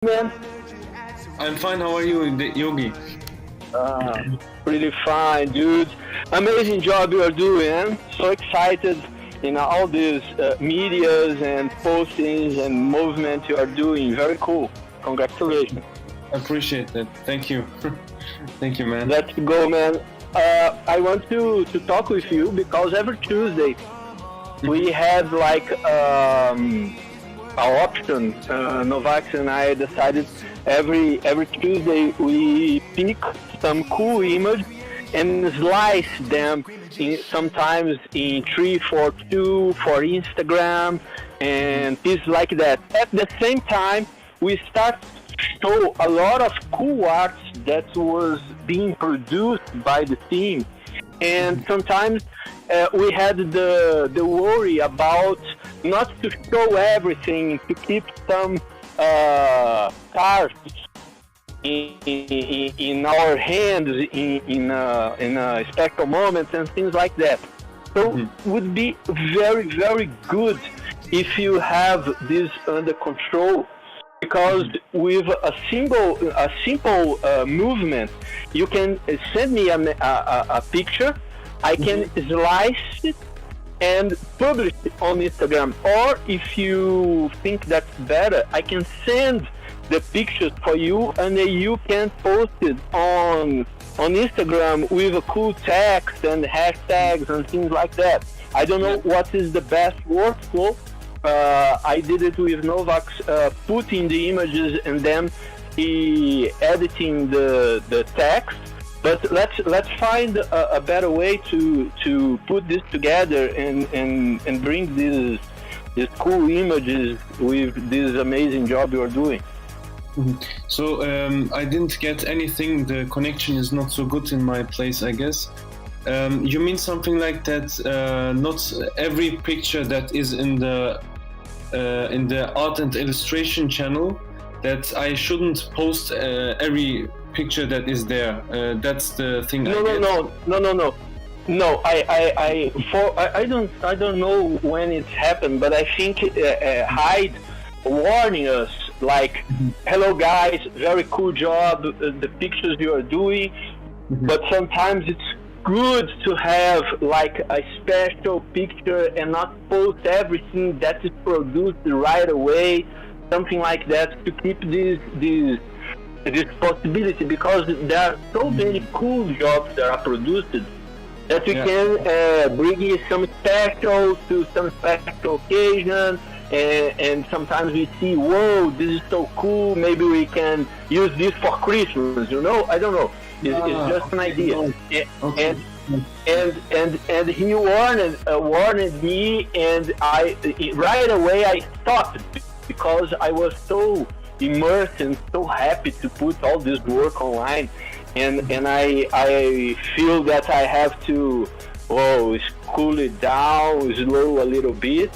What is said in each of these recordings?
Man, I'm fine. How are you, Yogi? pretty fine, dude. Amazing job you are doing. Man. So excited in all these medias and postings and movements you are doing. Very cool. Congratulations. Appreciate that. Thank you. Thank you, man. Let's go, man. I want to talk with you because every Tuesday we had like our option. Novax and I decided every Tuesday we pick some cool image and slice them sometimes in 3-4-2 for Instagram and things like that. At the same time, we start to show a lot of cool art that was being produced by the team, and sometimes we had the worry about not to show everything, to keep some cards in our hands in special moments and things like that. So it would be very, very good if you have this under control, because with a simple movement, you can send me a picture, I can slice it and publish it on Instagram. Or if you think that's better, I can send the pictures for you and you can post it on Instagram with a cool text and hashtags and things like that. I don't know what is the best workflow. I did it with Novax, putting the images and then he editing the text. But let's find a better way to put this together and bring these cool images with this amazing job you are doing. So I didn't get anything. The connection is not so good in my place, I guess. You mean something like that? Not every picture that is in the art and illustration channel, that I shouldn't post every picture that is there. That's the thing. No. I don't know when it's happened, but I think Hyde warning us like, hello guys, very cool job, the pictures you are doing, but sometimes it's good to have like a special picture and not post everything that is produced right away, something like that, to keep this possibility, because there are so many cool jobs that are produced that we can bring in some special to some special occasion, and sometimes we see, whoa, this is so cool, maybe we can use this for Christmas, I don't know. It's just an idea. Okay. And he warned me, and right away I stopped, because I was so immersed and so happy to put all this work online, and I feel that I have to cool it down, slow a little bit,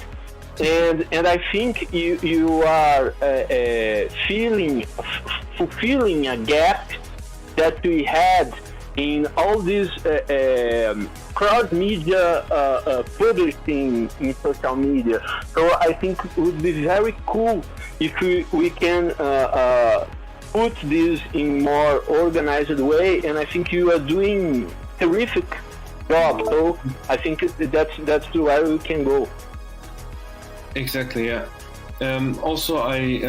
and I think you are fulfilling a gap that we had in all this cross-media publishing in social media. So I think it would be very cool if we can put this in more organized way, and I think you are doing terrific job. So I think that's where we can go. Exactly, yeah. Also, I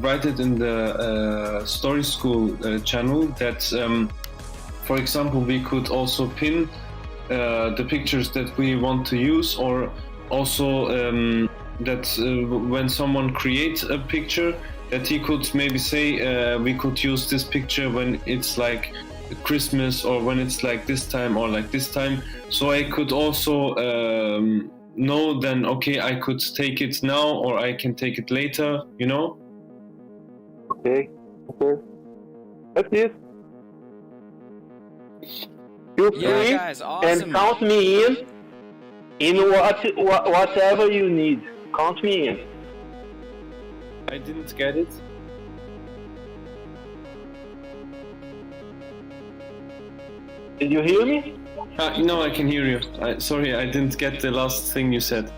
write it in the Story School channel that, for example, we could also pin the pictures that we want to use, or also that when someone creates a picture, that he could maybe say we could use this picture when it's like Christmas, or when it's like this time or like this time. So I could also know then, okay, I could take it now or I can take it later, Okay. That's it. Feel free, guys, awesome. And count me in whatever you need. Count me in. I didn't get it. Did you hear me? No, I can hear you. Sorry, I didn't get the last thing you said.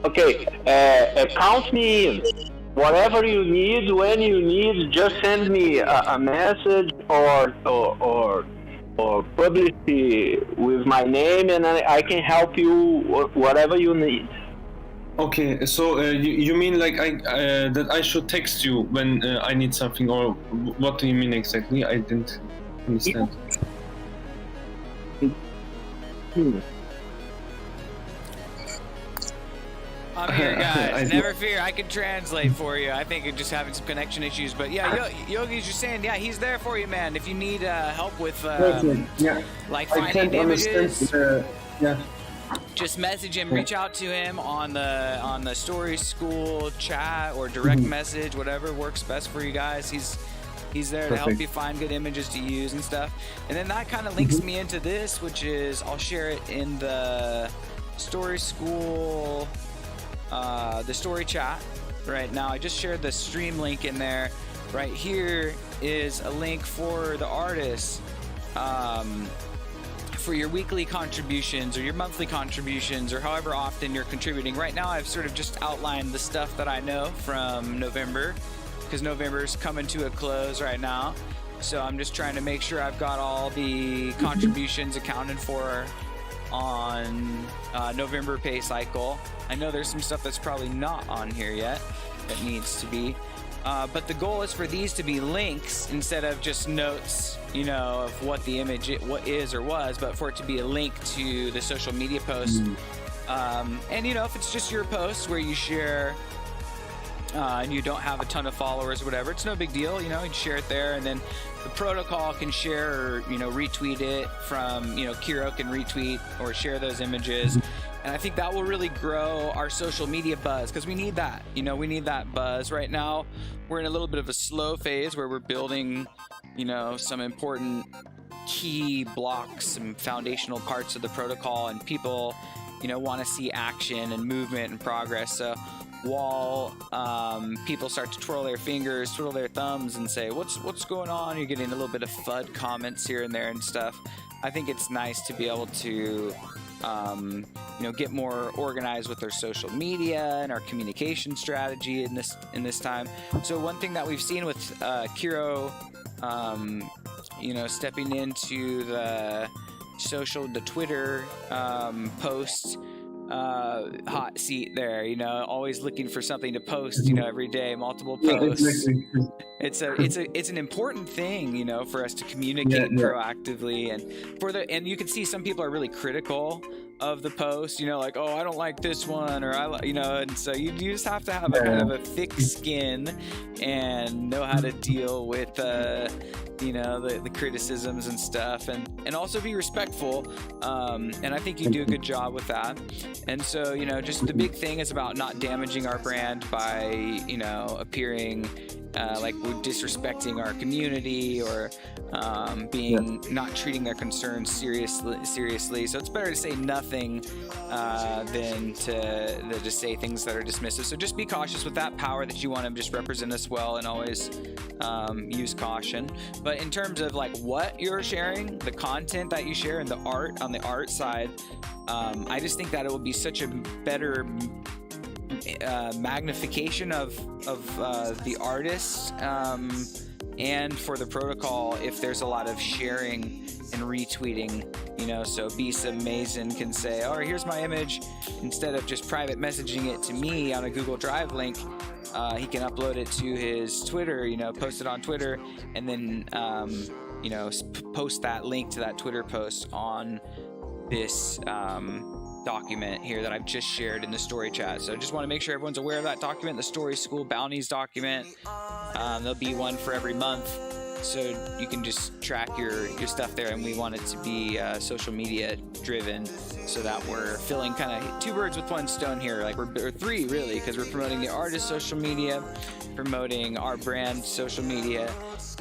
Okay, count me in. whatever you need, when you need, just send me a message or publish it with my name, and I can help you whatever you need. Okay, so you mean like that I should text you when I need something, or what do you mean exactly? I didn't understand. I'm here, guys. Never fear, I can translate for you. I think you're just having some connection issues, but yeah, Yogi's just saying, yeah, he's there for you, man. If you need help with like finding images, just message him, reach out to him on the Story School chat or direct message, whatever works best for you guys. He's there to help you find good images to use and stuff. And then that kind of links me into this, which is I'll share it in the Story School, the story chat right now. I just shared the stream link in there. Right here is a link for the artists, for your weekly contributions or your monthly contributions or however often you're contributing. Right now I've sort of just outlined the stuff that I know from November, because November's coming to a close right now. So I'm just trying to make sure I've got all the contributions accounted for on November pay cycle. I know there's some stuff that's probably not on here yet that needs to be. But the goal is for these to be links instead of just notes, you know, of what the image what is or was, but for it to be a link to the social media post. And you know, if it's just your post where you share and you don't have a ton of followers or whatever, it's no big deal. You know, you share it there, and then the protocol can share or, you know, retweet it from, you know, Kiro can retweet or share those images. And I think that will really grow our social media buzz, because we need that. You know, we need that buzz. Right now, we're in a little bit of a slow phase where we're building, you know, some important key blocks, some foundational parts of the protocol, and people, you know, want to see action and movement and progress. So while people start to twirl their fingers, twiddle their thumbs and say, what's going on? You're getting a little bit of FUD comments here and there and stuff. I think it's nice to be able to you know, get more organized with our social media and our communication strategy in this time. So one thing that we've seen with Kiro, you know, stepping into the Twitter post hot seat there, you know, always looking for something to post, you know, every day, multiple posts. It's an important thing, you know, for us to communicate proactively, and you can see some people are really critical of the post, you know, like, oh, I don't like this one, or you know, and so you just have to have a kind of a thick skin and know how to deal with you know, the criticisms and stuff, and also be respectful, and I think you do a good job with that. And so, you know, just the big thing is about not damaging our brand by, you know, appearing like we're disrespecting our community or not treating their concerns seriously. So it's better to say nothing than to just say things that are dismissive. So just be cautious with that power that you want to just represent us well, and always use caution. But in terms of like what you're sharing, the content that you share, and the art on the art side, I just think that it will be such a better magnification of the artist and for the protocol if there's a lot of sharing and retweeting, you know. So Bisa Mason can say, oh, here's my image, instead of just private messaging it to me on a Google Drive link. He can upload it to his Twitter, you know, post it on Twitter, and then you know, post that link to that Twitter post on this document here that I've just shared in the story chat. So I just want to make sure everyone's aware of that document, the Story School Bounties document. There'll be one for every month, so you can just track your stuff there, and we want it to be social media driven, so that we're filling kind of two birds with one stone here. Like we're three really, because we're promoting the artist social media, promoting our brand social media,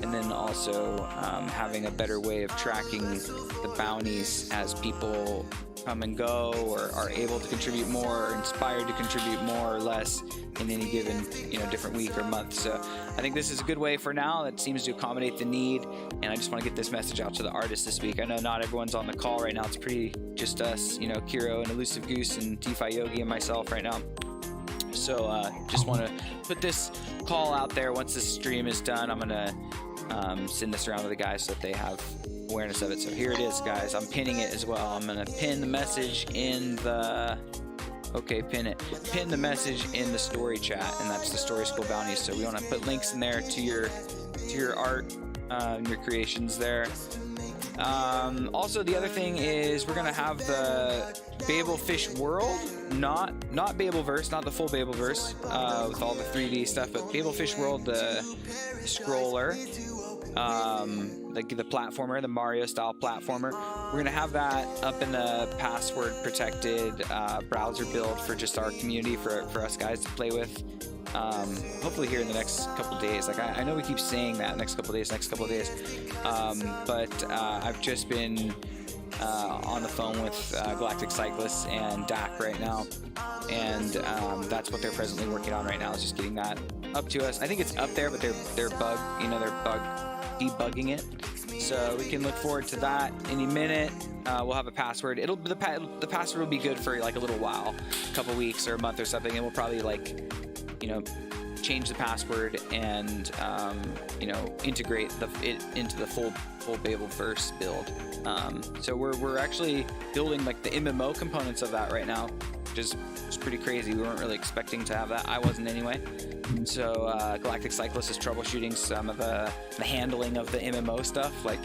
and then also having a better way of tracking the bounties as people come and go, or are able to contribute more, or inspired to contribute more or less in any given, you know, different week or month. So I think this is a good way for now that seems to accommodate the need, and I just want to get this message out to the artists this week. I know not everyone's on the call right now. It's pretty just us, you know, Kiro and Elusive Goose and DeFi Yogi and myself right now. So just want to put this call out there. Once this stream is done, I'm gonna send this around to the guys so that they have awareness of it. So here it is, guys. I'm pinning it as well. I'm gonna pin the message in the pin the message in the story chat, and that's the Story School bounties. So we want to put links in there to your art, your creations there. Also, the other thing is we're gonna have the Babelfish World, not Babelverse, not the full Babelverse with all the 3D stuff, but Babelfish World, the scroller, the platformer, the Mario style platformer. We're gonna have that up in the password protected browser build for just our community, for us guys to play with. Hopefully here in the next couple days. Like I know we keep saying that next couple days, but I've just been on the phone with Galactic Cyclists and Dak right now, and that's what they're presently working on right now, is just getting that up to us. I think it's up there, but they're bug debugging it, so we can look forward to that any minute. We'll have a password. The password will be good for like a little while, a couple weeks or a month or something, and we'll probably change the password and integrate it into the full Babelverse build. So we're actually building like the MMO components of that right now, which is pretty crazy. We weren't really expecting to have that. I wasn't anyway. So Galactic Cyclist is troubleshooting some of the handling of the MMO stuff. Like,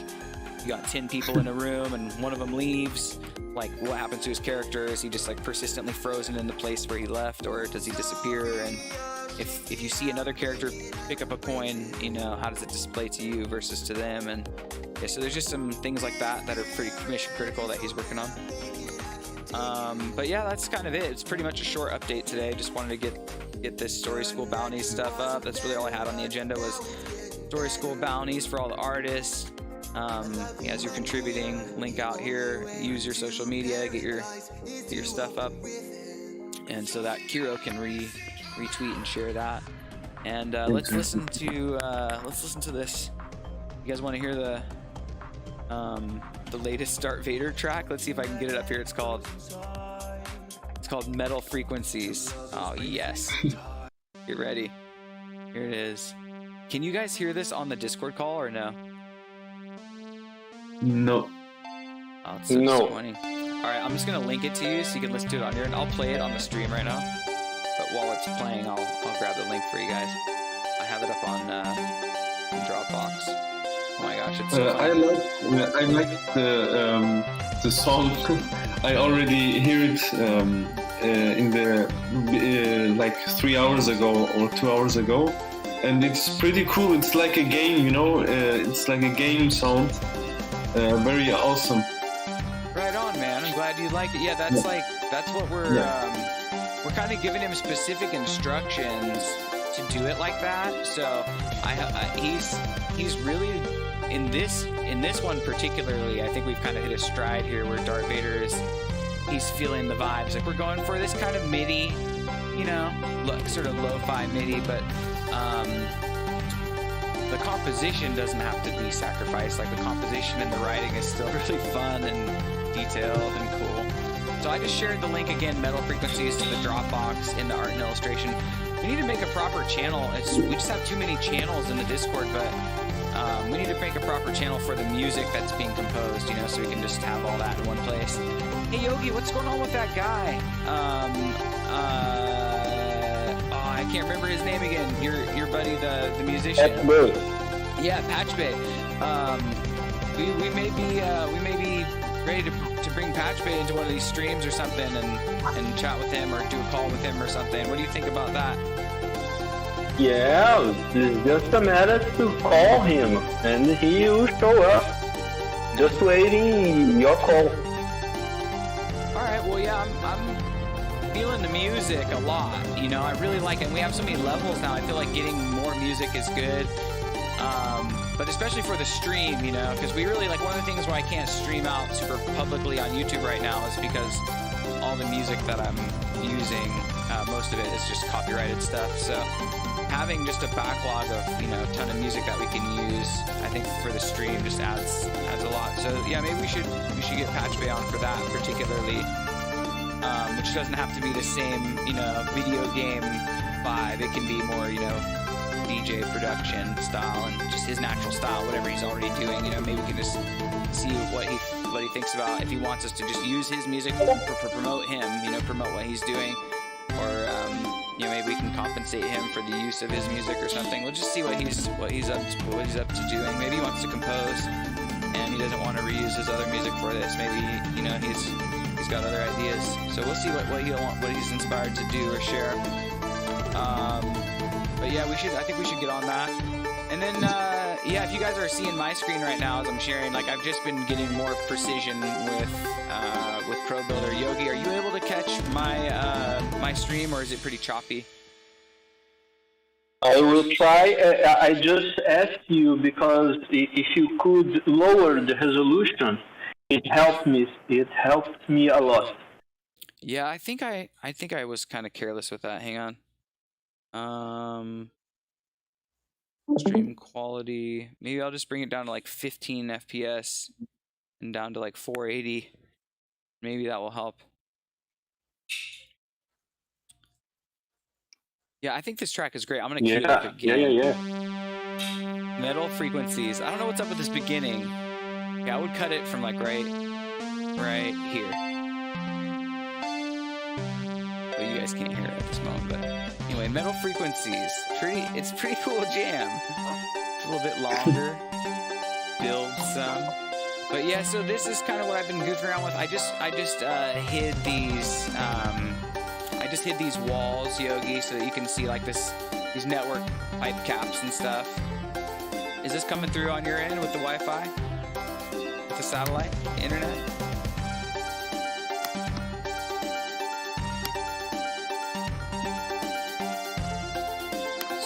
you got 10 people in a room and one of them leaves. Like, what happens to his character? Is he just like persistently frozen in the place where he left, or does he disappear? And if you see another character pick up a coin, how does it display to you versus to them? And yeah, so there's just some things like that are pretty mission critical that he's working on. But yeah, that's kind of it. It's pretty much a short update today. Just wanted to get this Story School bounties stuff up. That's really all I had on the agenda, was Story School bounties for all the artists. As you're contributing, link out here, use your social media, get your stuff up, and so that Kiro can retweet and share that. And let's listen to this. You guys want to hear the latest Darth Vader track? Let's see if I can get it up here. It's called Metal Frequencies. Oh yes. Get ready. Here it is. Can you guys hear this on the Discord call or no? No. Oh, it's so disappointing. Alright, I'm just gonna link it to you so you can listen to it on here, and I'll play it on the stream right now. But while it's playing, I'll grab the link for you guys. I have it up on Dropbox. Oh my gosh, it's so I like the song. I already hear it in the like 3 hours ago or 2 hours ago, and it's pretty cool. It's like a game, it's like a game sound. Very awesome. Right on, man. I'm glad you like it. Yeah, that's what we're kind of giving him specific instructions to do it like that. So he's really in this one particularly. I think we've kind of hit a stride here where Darth Vader he's feeling the vibes. Like, we're going for this kind of MIDI, sort of lo-fi MIDI, but the composition doesn't have to be sacrificed. Like, the composition and the writing is still really fun and detailed and cool. So I just shared the link again, Metal Frequencies, to the Dropbox in the art and illustration. We need to make a proper channel. We just have too many channels in the Discord, but we need to make a proper channel for the music that's being composed, so we can just have all that in one place. Hey Yogi, what's going on with that guy? I can't remember his name again. Your buddy, the musician. Patch Bay. Yeah, Patch Bay. We may be ready to bring Patch Bay into one of these streams or something and chat with him or do a call with him or something. What do you think about that? Yeah, it's just a matter to call him and he will show up. Just waiting your call. All right. Well, yeah, I'm feeling the music a lot. I really like it. We have so many levels now. I feel like getting more music is good. But especially for the stream, because we really, like, one of the things why I can't stream out super publicly on YouTube right now is because all the music that I'm using, most of it is just copyrighted stuff. So having just a backlog of, a ton of music that we can use, I think for the stream just adds a lot. So yeah, maybe we should get Patch Bay on for that particularly. which doesn't have to be the same, video game vibe. It can be more, DJ production style and just his natural style, whatever he's already doing. Maybe we can just see what he thinks about if he wants us to just use his music for promote him, promote what he's doing, or maybe we can compensate him for the use of his music or something. We'll just see what he's up to doing. Maybe he wants to compose and he doesn't want to reuse his other music for this. Maybe he's got other ideas. So we'll see what he's inspired to do or share. But yeah, I think we should get on that. And then, if you guys are seeing my screen right now as I'm sharing, like I've just been getting more precision with Pro Builder. Yogi, are you able to catch my stream, or is it pretty choppy? I will try. I just asked you because if you could lower the resolution, it helped me. It helped me a lot. Yeah, I think I was kind of careless with that. Hang on. Stream quality. Maybe I'll just bring it down to like 15 FPS and down to like 480. Maybe that will help. Yeah, I think this track is great. I'm gonna cue it up again. Yeah. Metal frequencies. I don't know what's up with this beginning. Yeah, I would cut it from like right here. But you guys can't hear it at this moment. But anyway, metal frequencies. It's pretty cool jam. It's a little bit longer. Build some. But yeah, so this is kind of what I've been goofing around with. I just hid these. I just hid these walls, Yogi, so that you can see like these network pipe caps and stuff. Is this coming through on your end with the Wi-Fi? With the satellite internet?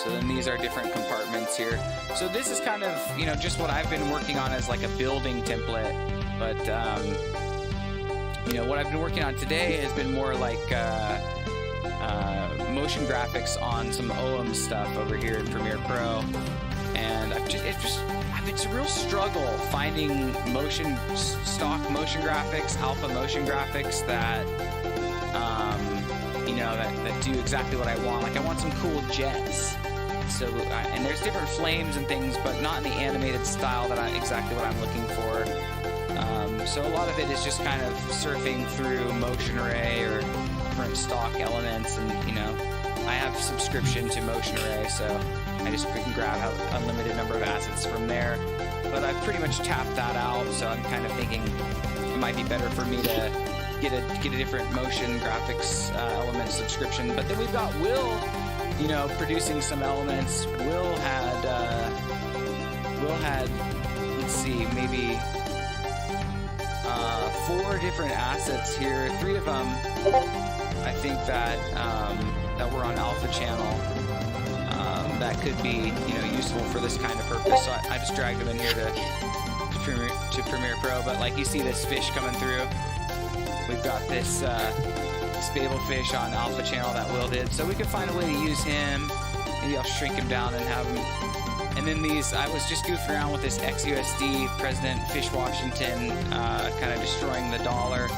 So then these are different compartments here. So this is kind of, just what I've been working on as like a building template. But, what I've been working on today has been more like motion graphics on some OM stuff over here in Premiere Pro. And it's a real struggle finding stock motion graphics, alpha motion graphics that that do exactly what I want. Like I want some cool jets. So and there's different flames and things, but not in the animated style exactly what I'm looking for. So a lot of it is just kind of surfing through Motion Array or different stock elements, and I have subscription to Motion Array, so I just can grab an unlimited number of assets from there. But I've pretty much tapped that out, so I'm kind of thinking it might be better for me to get a different motion graphics element subscription. But then we've got Will, producing some elements. Will had let's see, maybe 4 different assets here. 3 of them I think that were on Alpha Channel that could be useful for this kind of purpose. So I just dragged them in here to Premiere Pro. But like you see this fish coming through. We've got this Spable fish on Alpha Channel that Will did. So we could find a way to use him. Maybe I'll shrink him down and have him. And then I was just goofing around with this XUSD President Fish Washington kind of destroying the dollar.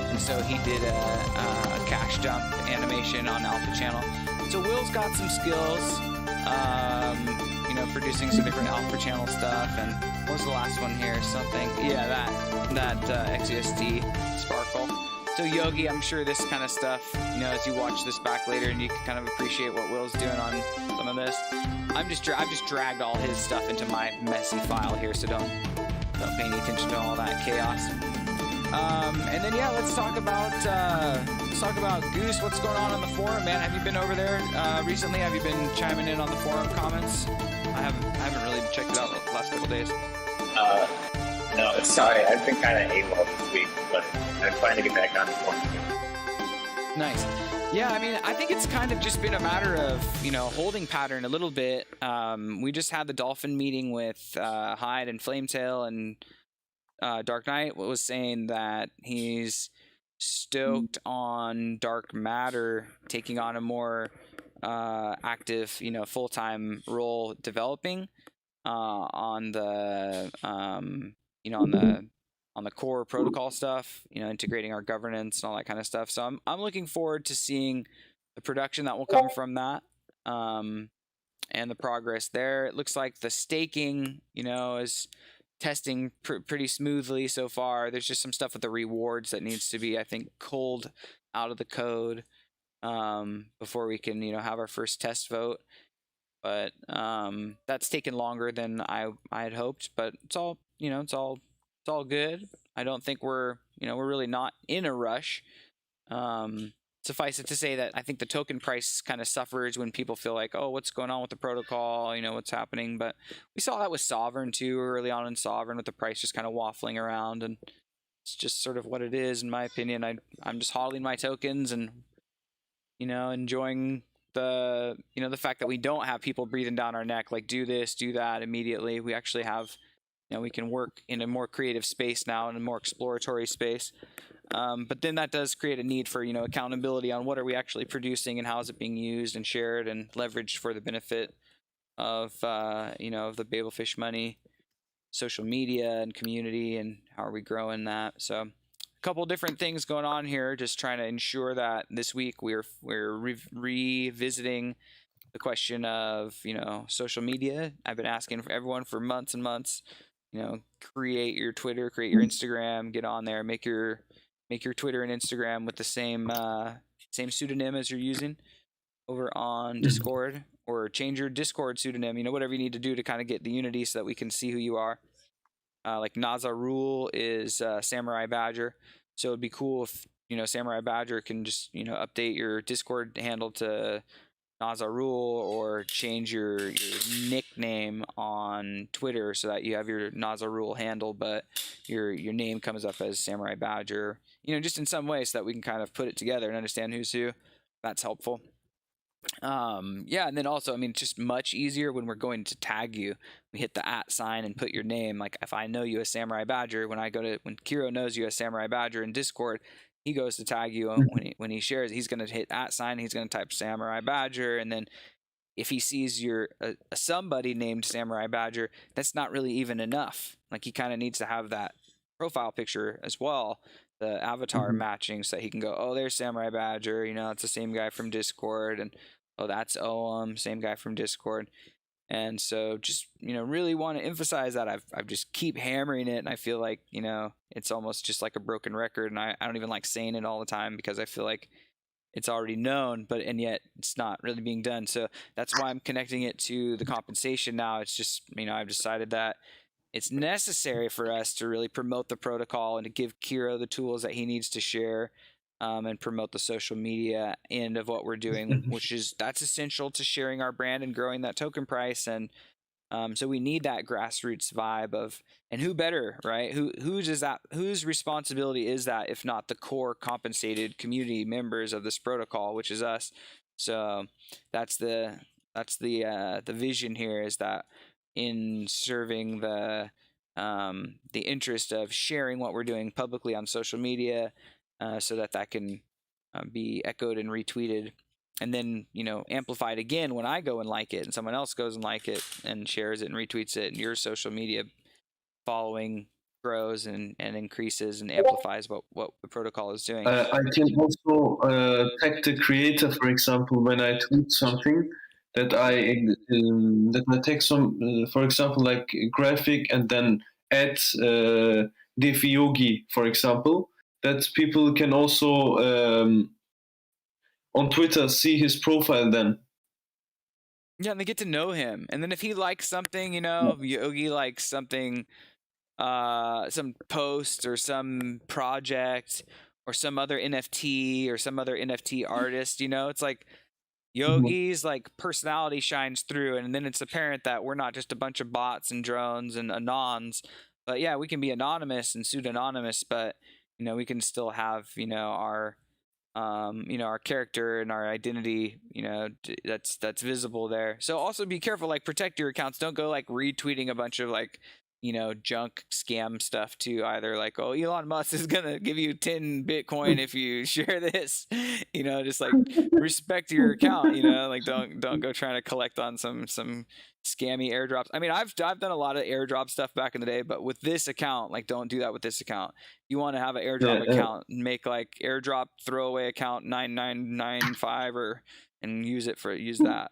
And so he did a cash dump animation on Alpha Channel. So Will's got some skills, producing some different Alpha Channel stuff. And what was the last one here? That XUSD Sparkle. So Yogi, I'm sure this kind of stuff, as you watch this back later, and you can kind of appreciate what Will's doing on some of this. I've just dragged all his stuff into my messy file here, so don't pay any attention to all that chaos. And then let's talk about Goose. What's going on the forum, man? Have you been over there recently? Have you been chiming in on the forum comments? I haven't really checked it out the last couple days. No, sorry, I've been kind of AWOL this week, but I'm trying to get back on the forum. Nice. Yeah, I mean, I think it's kind of just been a matter of, holding pattern a little bit. We just had the Dolphin meeting with Hyde and Flametail, and Dark Knight was saying that he's stoked on Dark Matter taking on a more active, full-time role developing on the on the core protocol stuff, you know, integrating our governance and all that kind of stuff. So I'm looking forward to seeing the production that will come from that, and the progress there. It looks like the staking, you know, is testing pretty smoothly so far. There's just some stuff with the rewards that needs to be, I think, culled out of the code before we can, you know, have our first test vote. But that's taken longer than I had hoped. But it's all, you know, it's all good. I don't think we're really not in a rush. Suffice it to say that I think the token price kind of suffers when people feel like, oh, what's going on with the protocol? You know, what's happening? But we saw that with Sovereign too, early on in Sovereign, with the price just kind of waffling around, and it's just sort of what it is, in my opinion. I'm just hodling my tokens and, you know, enjoying the fact that we don't have people breathing down our neck, like do this, do that immediately. We actually have, you know, we can work in a more creative space now, in a more exploratory space. But then that does create a need for, you know, accountability on what are we actually producing and how is it being used and shared and leveraged for the benefit of, you know, of the Babelfish money, social media and community, and how are we growing that. So a couple different things going on here, just trying to ensure that this week we're revisiting the question of, you know, social media. I've been asking for everyone for months and months, you know, create your Twitter, create your Instagram, get on there, make your Twitter and Instagram with the same pseudonym as you're using over on Discord, or change your Discord pseudonym, you know, whatever you need to do to kind of get the unity so that we can see who you are. Like Naza Rule is Samurai Badger, so it'd be cool if, you know, Samurai Badger can just, you know, update your Discord handle to Naza Rule, or change your nickname on Twitter so that you have your Naza Rule handle, but your name comes up as Samurai Badger. You know, just in some way, so that we can kind of put it together and understand who's who. That's helpful. Yeah, and then also, I mean, it's just much easier when we're going to tag you. We hit the @ sign and put your name. Like if I know you as Samurai Badger, when Kiro knows you as Samurai Badger in Discord, he goes to tag you when he shares. He's going to hit @ sign. He's going to type Samurai Badger, and then if he sees you're somebody named Samurai Badger, that's not really even enough. Like he kind of needs to have that profile picture as well, the avatar matching, so that he can go, oh, there's Samurai Badger, you know, it's the same guy from Discord, and oh, that's Oam, same guy from Discord. And so just, you know, really want to emphasize that. I've just keep hammering it, and I feel like, you know, it's almost just like a broken record, and I don't even like saying it all the time because I feel like it's already known, and yet it's not really being done. So that's why I'm connecting it to the compensation now. It's just, you know, I've decided that it's necessary for us to really promote the protocol and to give Kiro the tools that he needs to share, and promote the social media end of what we're doing, that's essential to sharing our brand and growing that token price. And so we need that grassroots vibe of, and who better, right? Whose responsibility is that if not the core compensated community members of this protocol, which is us. So that's the vision here, is that in serving the interest of sharing what we're doing publicly on social media, so that can be echoed and retweeted, and then, you know, amplified again when I go and like it, and someone else goes and like it and shares it and retweets it, and your social media following grows and increases and amplifies what the protocol is doing. I can also tag the creator, for example, when I tweet something, that I take some, for example, like graphic, and then add Defi Yogi, for example, that people can also on Twitter see his profile then. Yeah, and they get to know him. And then if he likes something, you know, Yogi likes something, some post or some project or some other NFT or some other NFT artist, you know, it's like Yogi's like personality shines through, and then it's apparent that we're not just a bunch of bots and drones and anons, but yeah, we can be anonymous and pseudonymous, but, you know, we can still have, you know, our our character and our identity, you know, that's visible there. So also be careful, like protect your accounts. Don't go like retweeting a bunch of like junk scam stuff too, either like, oh, Elon Musk is gonna give you 10 Bitcoin if you share this, just like respect your account, like don't go trying to collect on some scammy airdrops. I mean, I've done a lot of airdrop stuff back in the day, but with this account, like, don't do that with this account. You want to have an airdrop account, make like airdrop throwaway account 9995 and use that.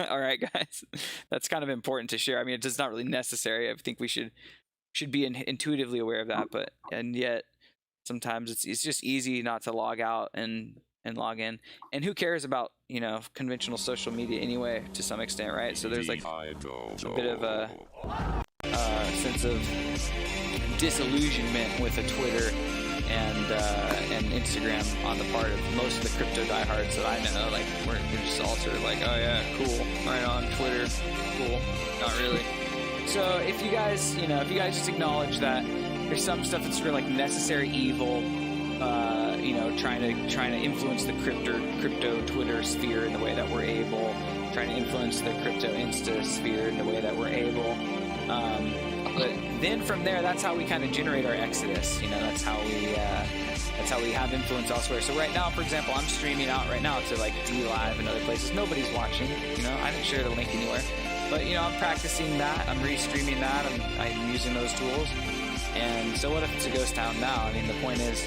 All right, guys, that's kind of important to share. I mean, it's not really necessary. I think we should be intuitively aware of that, and yet sometimes it's just easy not to log out and log in. And who cares about conventional social media anyway, to some extent, right? So there's like a bit of a sense of disillusionment with a Twitter and Instagram on the part of most of the crypto diehards that I know. Like we're just all sort of like, oh yeah, cool, right on Twitter, cool, not really. So if you guys just acknowledge that there's some stuff that's really like necessary evil, trying to influence the crypto Twitter sphere in the way that we're able, trying to influence the crypto Insta sphere in the way that we're able. But then from there, that's how we kind of generate our exodus. That's how we have influence elsewhere. So right now, for example, I'm streaming out right now to like DLive and other places. Nobody's watching. I didn't share the link anywhere. But I'm practicing that. I'm restreaming that. I'm using those tools. And so what if it's a ghost town now? I mean, the point is,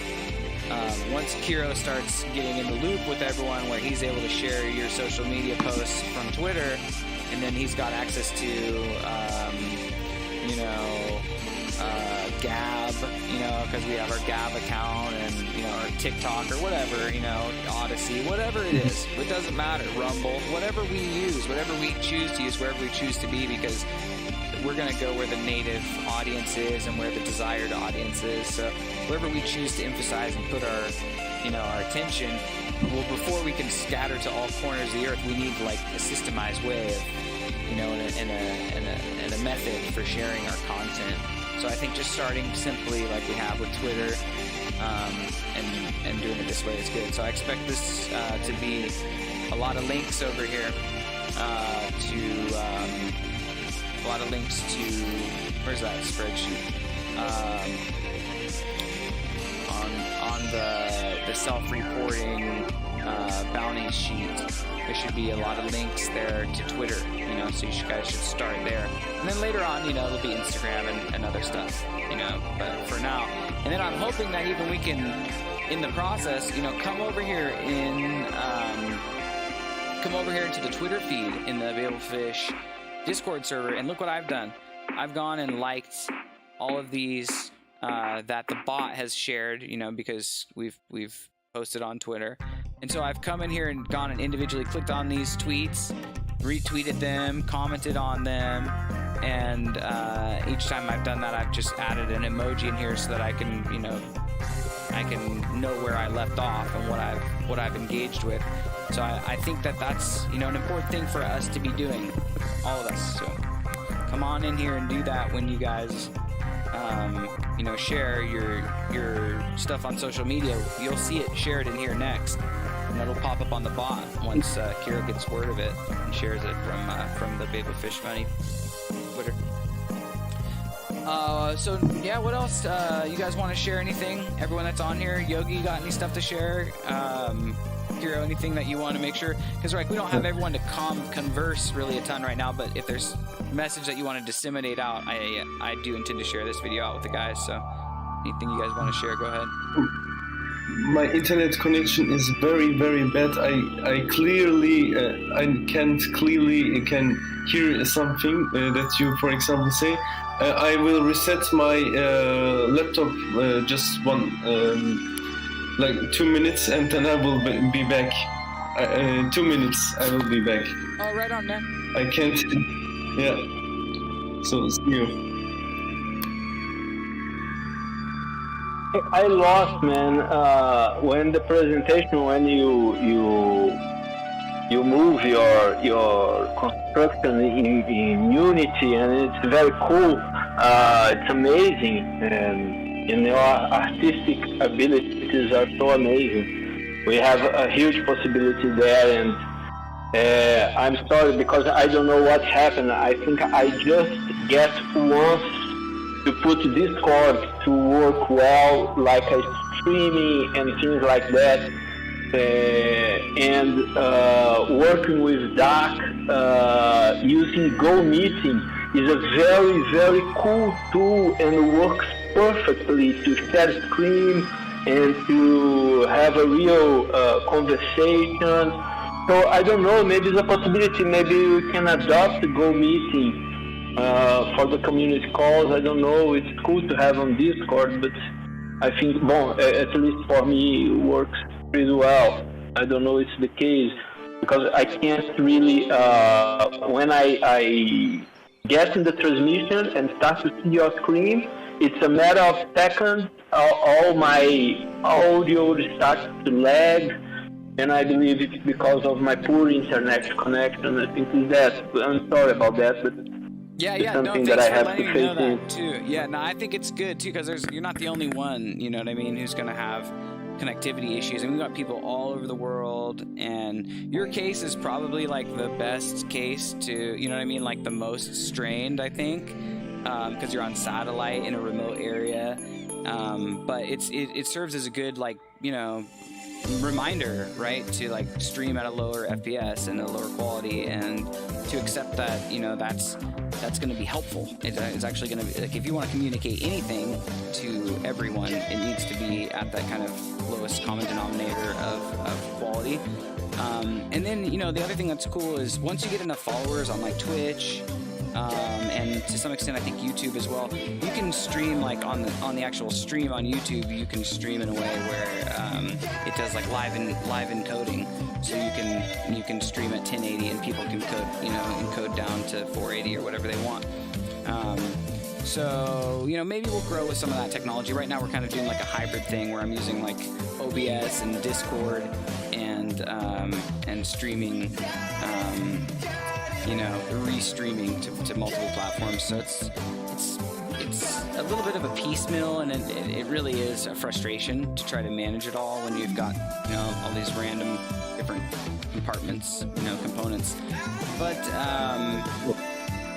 once Kiro starts getting in the loop with everyone, where he's able to share your social media posts from Twitter, and then he's got access to Gab, because we have our Gab account and, our TikTok or whatever, Odyssey, whatever it is. It doesn't matter. Rumble, whatever we use, whatever we choose to use, wherever we choose to be, because we're going to go where the native audience is and where the desired audience is. So wherever we choose to emphasize and put our, our attention, well, before we can scatter to all corners of the earth, we need like a systemized way of, and a method for sharing our content. So I think just starting simply like we have with Twitter, and doing it this way is good. So I expect this to be a lot of links over here a lot of links to, where's that spreadsheet? On the self-reporting bounty sheet, there should be a lot of links there to Twitter, so you guys should start there. And then later on, there'll be Instagram and other stuff, but for now. And then I'm hoping that even we can, in the process, come over here into the Twitter feed in the Babelfish Discord server, and look what I've done. I've gone and liked all of these that the bot has shared, because we've posted on Twitter. And so I've come in here and gone and individually clicked on these tweets, retweeted them, commented on them, and each time I've done that, I've just added an emoji in here so that I can, I can know where I left off and what I've engaged with. So I think that's an important thing for us to be doing, all of us. So come on in here and do that when you guys share your stuff on social media. You'll see it shared in here next, and that'll pop up on the bot once Kira gets word of it and shares it from the Babelfish Funny Twitter. So yeah, what else? You guys want to share anything? Everyone that's on here, Yogi, got any stuff to share? Kiro, anything that you want to make sure? Because we don't have everyone to converse really a ton right now, but if there's a message that you want to disseminate out, I do intend to share this video out with the guys. So anything you guys want to share, go ahead. My internet connection is very, very bad. I clearly can hear something that you, for example, say. I will reset my laptop just 2 minutes, and then I will be back. 2 minutes, I will be back. Oh, right on, man. I can't. Yeah. So see you. I lost, man. When the presentation, when you move your construction in Unity, and it's very cool. It's amazing, and your artistic abilities are so amazing. We have a huge possibility there, and I'm sorry because I don't know what happened. I think I just get once to put Discord to work well, like a streaming and things like that. And working with Doc using GoMeeting is a very, very cool tool and works perfectly to share screen and to have a real conversation. So I don't know, maybe it's a possibility, maybe we can adopt GoMeeting for the community calls. I don't know, it's cool to have on Discord, but I think, at least for me, it works pretty well. I don't know if it's the case, because I can't really, when I get in the transmission and start to see your screen, it's a matter of seconds, all my audio starts to lag, and I believe it's because of my poor internet connection. I think it's that. I'm sorry about that, but yeah, something no, that I thanks have for to letting me know face that too. Yeah, no, I think it's good too, because you're not the only one, you know what I mean, who's going to have connectivity issues, and we've got people all over the world, and your case is probably like the best case to, you know what I mean, like the most strained, I think, because you're on satellite in a remote area, but it serves as a good, like, you know, reminder, right, to like stream at a lower FPS and a lower quality, and to accept that, you know, that's going to be helpful. It's actually going to be, like, if you want to communicate anything to everyone, it needs to be at that kind of lowest common denominator of quality. And then, you know, the other thing that's cool is once you get enough followers on like Twitch, and to some extent I think YouTube as well, you can stream like on the actual stream on YouTube, you can stream in a way where it does like live encoding, so you can stream at 1080 and people can encode down to 480 or whatever they want. So, you know, maybe we'll grow with some of that technology. Right now we're kind of doing like a hybrid thing where I'm using like OBS and Discord and streaming, you know, restreaming to multiple platforms. So it's a little bit of a piecemeal, and it really is a frustration to try to manage it all when you've got, you know, all these random different compartments, you know, components. But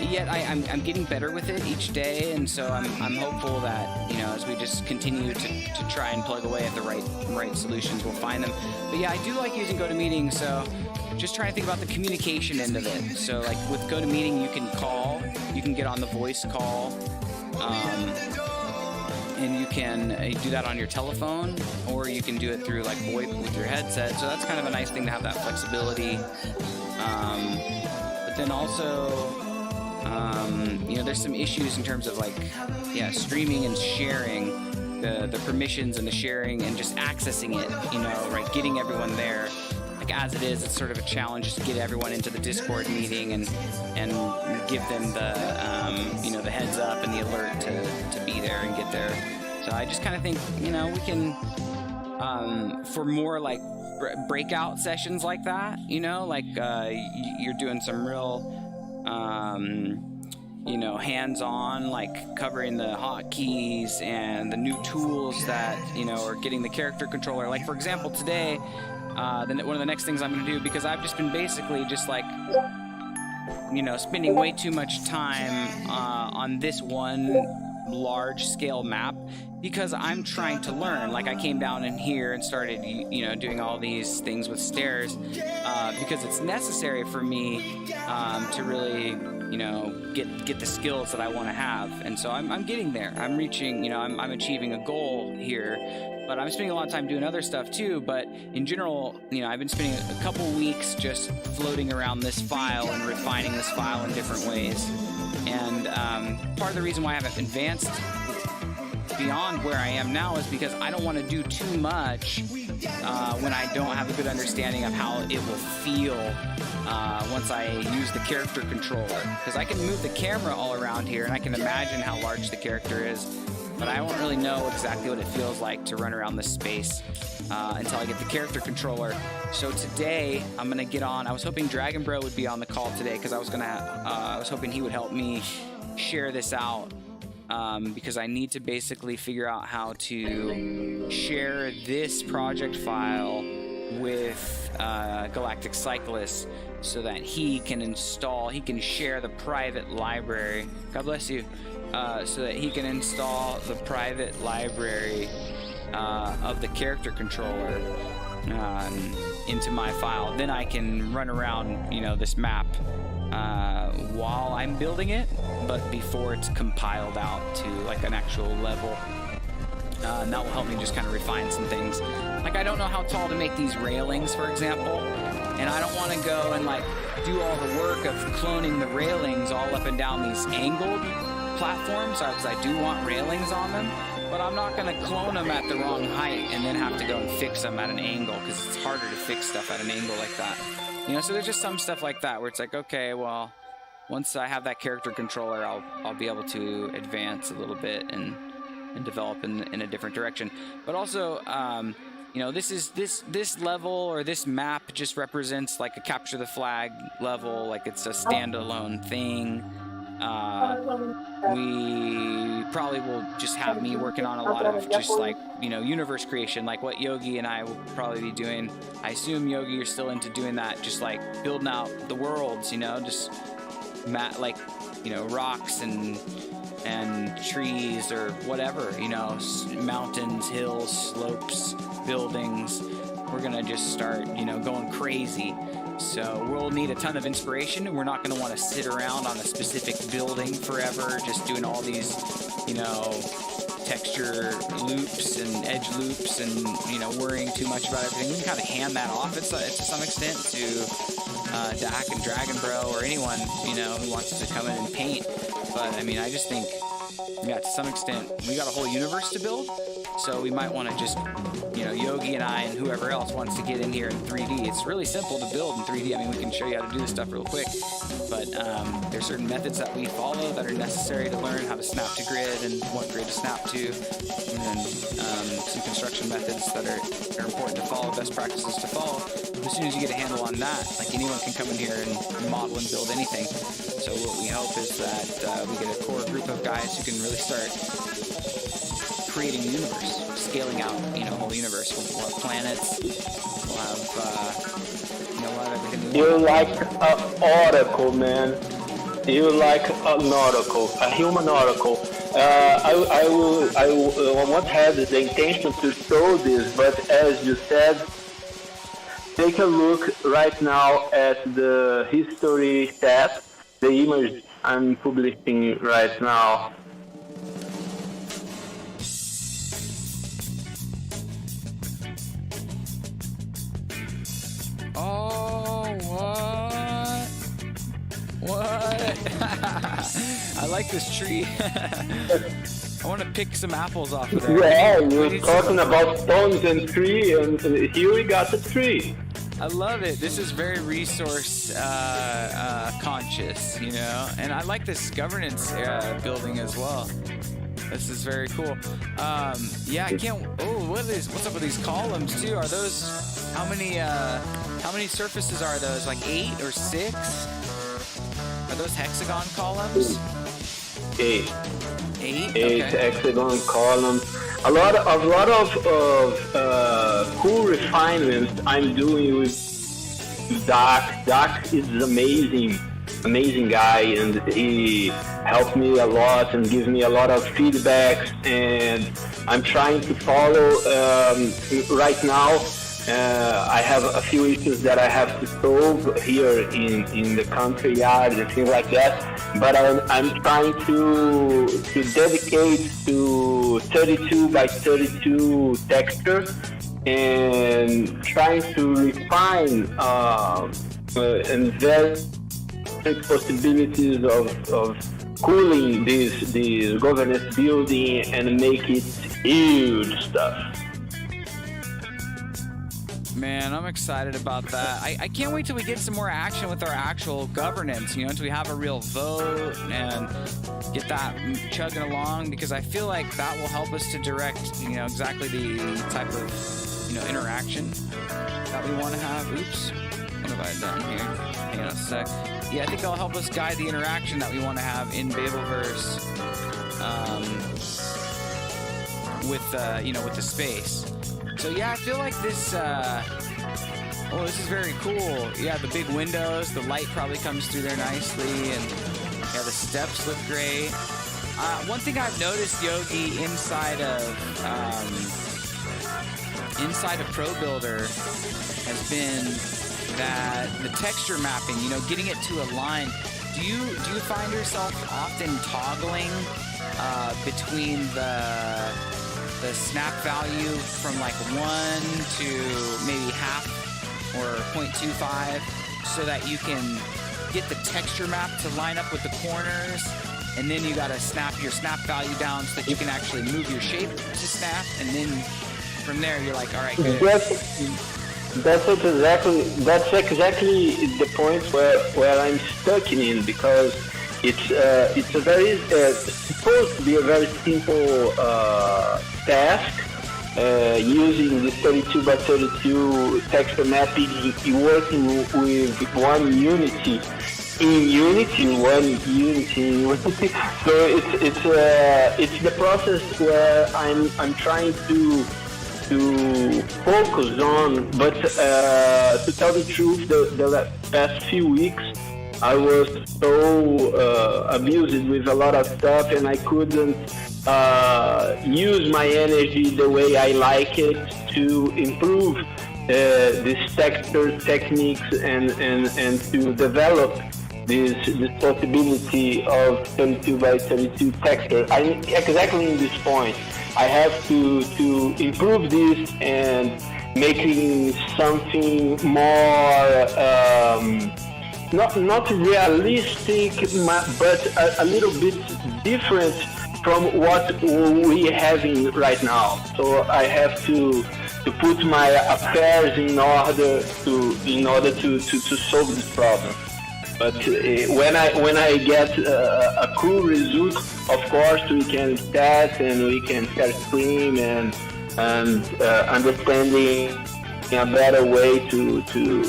yet I'm getting better with it each day, and so I'm hopeful that, you know, as we just continue to try and plug away at the right solutions, we'll find them. But yeah, I do like using GoToMeeting, so just trying to think about the communication end of it. So like with GoToMeeting, you can get on the voice call, and you can do that on your telephone, or you can do it through like VoIP with your headset. So that's kind of a nice thing to have that flexibility. But then also, you know, there's some issues in terms of like, yeah, streaming and sharing, the permissions and the sharing and just accessing it, you know, right, getting everyone there. Like as it is, it's sort of a challenge just to get everyone into the Discord meeting and give them the, you know, the heads up and the alert to be there and get there. So I just kind of think, you know, we can, for more like breakout sessions like that, you know, like you're doing some real, you know, hands-on, like covering the hotkeys and the new tools that, you know, are getting the character controller. Like for example, today, one of the next things I'm going to do, because I've just been basically just like, you know, spending way too much time on this one large-scale map, because I'm trying to learn. Like I came down in here and started, you know, doing all these things with stairs because it's necessary for me to really, you know, get the skills that I want to have. And so I'm getting there. I'm reaching, you know, I'm achieving a goal here. But I'm spending a lot of time doing other stuff too. But in general, you know, I've been spending a couple weeks just floating around this file and refining this file in different ways. And part of the reason why I haven't advanced beyond where I am now is because I don't want to do too much when I don't have a good understanding of how it will feel once I use the character controller. Because I can move the camera all around here and I can imagine how large the character is, but I won't really know exactly what it feels like to run around this space until I get the character controller. So today I'm gonna get on. I was hoping Dragon Bro would be on the call today because I was hoping he would help me share this out, because I need to basically figure out how to share this project file with Galactic Cyclist so that he can share the private library. God bless you. So that he can install the private library of the character controller into my file. Then I can run around, this map while I'm building it, but before it's compiled out to like an actual level. And that will help me just kind of refine some things. Like, I don't know how tall to make these railings, for example, and I don't want to go and like do all the work of cloning the railings all up and down these angled platforms, because I do want railings on them, but I'm not going to clone them at the wrong height and then have to go and fix them at an angle, because it's harder to fix stuff at an angle like that. So there's just some stuff like that where it's like, okay, well, once I have that character controller, I'll be able to advance a little bit and develop in a different direction. But also, this level or this map just represents like a capture the flag level, like it's a standalone thing. We probably will just have me working on a lot of just like, universe creation, like what Yogi and I will probably be doing. I assume, Yogi, you're still into doing that, just like building out the worlds, just rocks and trees or whatever, mountains, hills, slopes, buildings. We're gonna just start, going crazy. So we'll need a ton of inspiration, and we're not going to want to sit around on a specific building forever, just doing all these, texture loops and edge loops and, worrying too much about everything. We can kind of hand that off to some extent to Dak and Dragon Bro or anyone, who wants to come in and paint. But, I just think, to some extent, we got a whole universe to build, so we might want to just, Yogi and I and whoever else wants to get in here in 3D. It's really simple to build in 3D. We can show you how to do this stuff real quick, but there's certain methods that we follow that are necessary to learn how to snap to grid and what grid to snap to, and then some construction methods that are important to follow, best practices to follow. As soon as you get a handle on that, like, anyone can come in here and model and build anything. So what we hope is that we get a core group of guys who can really start creating a universe, scaling out, a whole universe. We'll have planets, we'll have, we'll have everything. You like an oracle, man. You like an oracle, a human oracle. I won't have the intention to show this, but as you said, take a look right now at the history tab, the image I'm publishing right now. Oh, what? I like this tree. I want to pick some apples off of there. Yeah, we're talking about stones and tree, and here we got the tree. I love it. This is very resource conscious, and I like this governance building as well. This is very cool. Yeah, I can't. Oh, what's up with these columns too? Are those how many surfaces are those? Like 8 or 6? Are those hexagon columns? 8. 8 okay. Hexagon columns. A lot of cool refinements I'm doing with Dak. Dak is amazing guy, and he helped me a lot and gives me a lot of feedbacks, and I'm trying to follow right now. I have a few issues that I have to solve here in the country yard and things like that, but I'm trying to dedicate to 32 by 32 texture and trying to refine and various possibilities of cooling this governance building and make it huge stuff. Man, I'm excited about that. I can't wait till we get some more action with our actual governance, until we have a real vote and get that chugging along, because I feel like that will help us to direct, exactly the type of, interaction that we want to have. Oops, what have I done here? Hang on a sec. Yeah, I think that'll help us guide the interaction that we want to have in Babelverse with the space. So yeah, I feel like this well, this is very cool. Yeah, the big windows, the light probably comes through there nicely, and yeah, the steps look great. One thing I've noticed, Yogi, inside of Pro Builder has been that the texture mapping, you know, getting it to align. Do you find yourself often toggling between the snap value from like 1 to maybe half or 0.25 so that you can get the texture map to line up with the corners, and then you got to snap your snap value down so that you can actually move your shape to snap, and then from there you're like, all right, good. That's exactly the point where I'm stuck in, because it's a very supposed to be a very simple task, using this 32 by 32 texture mapping, working with one Unity in Unity. So it's the process where I'm trying to focus on, but to tell the truth, the past few weeks I was so abused with a lot of stuff, and I couldn't use my energy the way I like it to improve these texture techniques and to develop this possibility of 32 by 32 texture. I'm exactly in this point. I have to improve this and making something more not realistic, but a little bit different from what we having right now. So I have to put my affairs in order to solve this problem. But when I get a cool result, of course we can test and we can start stream and understanding a better way to do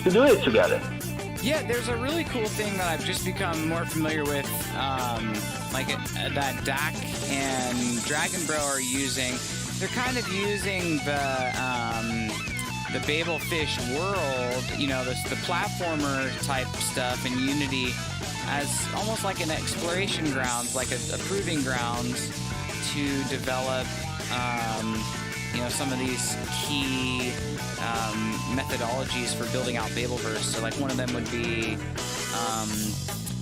it together. Yeah, there's a really cool thing that I've just become more familiar with, that Dak and Dragon Bro are using. They're kind of using the Babelfish world, you know, the platformer type stuff in Unity as almost like an exploration grounds, like a proving grounds to develop, you know, some of these key methodologies for building out Babelverse. So like one of them would be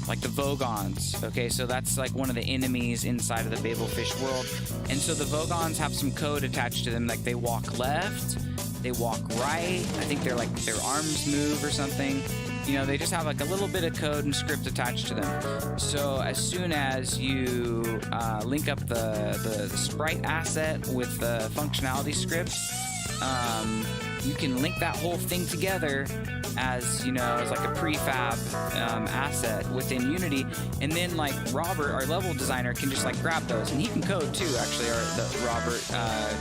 like the Vogons. Okay, so that's like one of the enemies inside of the Babelfish world. And so the Vogons have some code attached to them, like they walk left, they walk right, I think they're like their arms move or something. You know, they just have like a little bit of code and script attached to them. So as soon as you link up the sprite asset with the functionality script, you can link that whole thing together as, you know, as like a prefab asset within Unity, and then like Robert, our level designer, can just like grab those, and he can code too. Actually, Robert,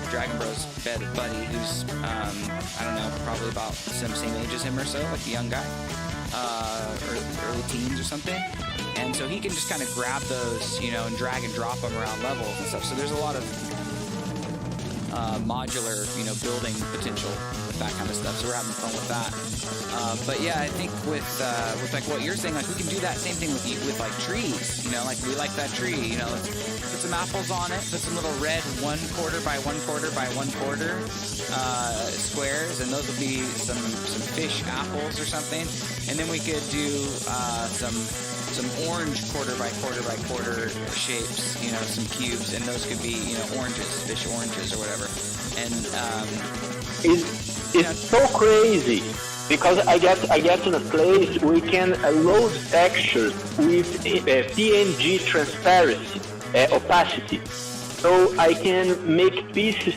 Dragon Bros buddy, who's I don't know, probably about the same age as him or so, like a young guy, or early teens or something. And so he can just kind of grab those, you know, and drag and drop them around levels and stuff. So there's a lot of modular, you know, building potential with that kind of stuff. So we're having fun with that. But yeah, I think with like what you're saying, like we can do that same thing with like trees. You know, like we like that tree. You know, let's put some apples on it. Put some little red 1/4 by 1/4 by 1/4 squares, and those will be some fish apples or something. And then we could do some orange 1/4 by 1/4 by 1/4 shapes, you know, some cubes, and those could be, you know, oranges, fish oranges or whatever. And it's so crazy because I get in a place we can load textures with PNG transparency, opacity, so I can make pieces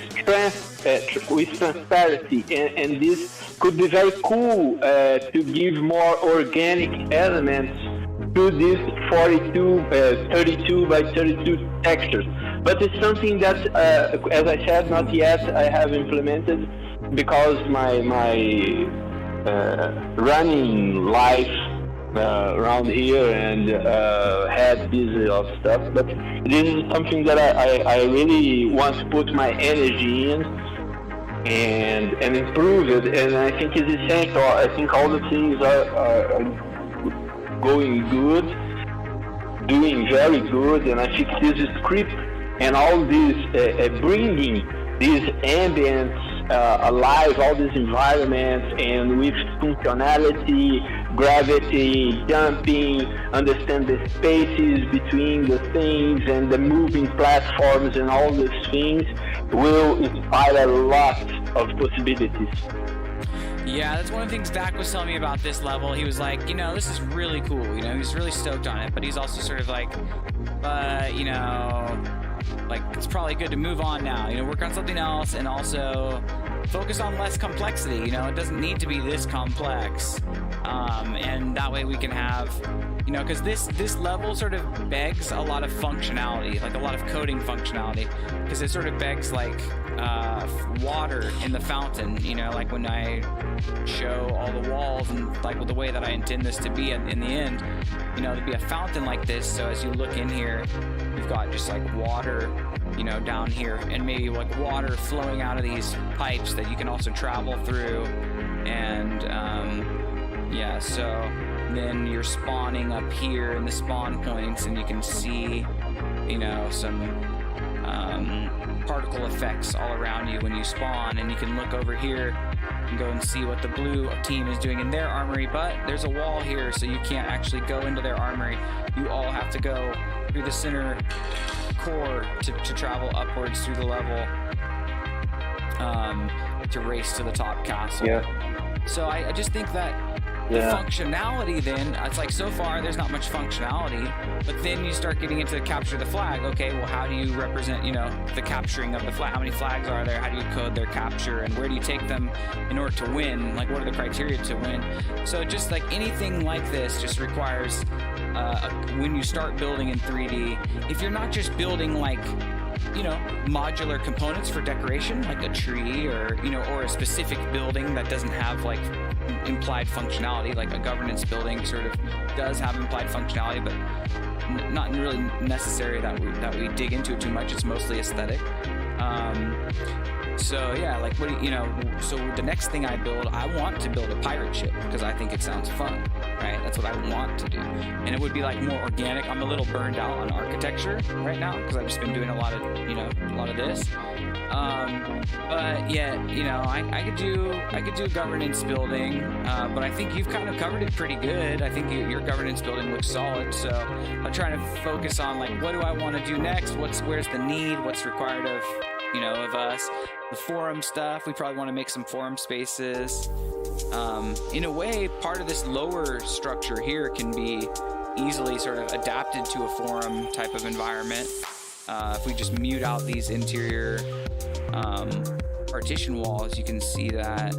with transparency, and this could be very cool to give more organic elements to this 32 by 32 textures. But it's something that, as I said, not yet I have implemented because my running life around here and had busy of stuff. But this is something that I really want to put my energy in and improve it. And I think it's essential. I think all the things are going good, doing very good, and I think this script and all this bringing these ambience alive, all these environments, and with functionality, gravity, jumping, understand the spaces between the things and the moving platforms and all these things will inspire a lot of possibilities. Yeah, that's one of the things Dak was telling me about this level. He was like, this is really cool. He was really stoked on it, but he's also sort of like, like it's probably good to move on now. Work on something else, and also focus on less complexity. It doesn't need to be this complex, and that way we can have, because this level sort of begs a lot of functionality, like a lot of coding functionality, because it sort of begs like water in the fountain. Like when I show all the walls and like with the way that I intend this to be in the end, there'd be a fountain like this. So as you look in here, you've got just like water, down here, and maybe like water flowing out of these pipes that you can also travel through, and so then you're spawning up here in the spawn points, and you can see, some particle effects all around you when you spawn, and you can look over here and go and see what the blue team is doing in their armory, but there's a wall here, so you can't actually go into their armory. You all have to go through the center core to travel upwards through the level, to race to the top castle. Yeah. So I just think that the functionality then, it's like so far there's not much functionality, but then you start getting into capture the flag. Okay, well, how do you represent, the capturing of the flag? How many flags are there? How do you code their capture? And where do you take them in order to win? Like, what are the criteria to win? So just like anything like this just requires, when you start building in 3D, if you're not just building like, modular components for decoration, like a tree or a specific building that doesn't have like implied functionality, like a governance building sort of does have implied functionality, but not really necessary that we dig into it too much. It's mostly aesthetic. So yeah, like so the next thing I build, I want to build a pirate ship because I think it sounds fun, right? That's what I want to do, and it would be like more organic. I'm a little burned out on architecture right now because I've just been doing a lot of this. But yeah, I could do governance building, but I think you've kind of covered it pretty good. I think your governance building looks solid. So I'm trying to focus on like, what do I want to do next? Where's the need? What's required of us? The forum stuff, we probably want to make some forum spaces. In a way, part of this lower structure here can be easily sort of adapted to a forum type of environment. If we just mute out these interior partition walls, you can see that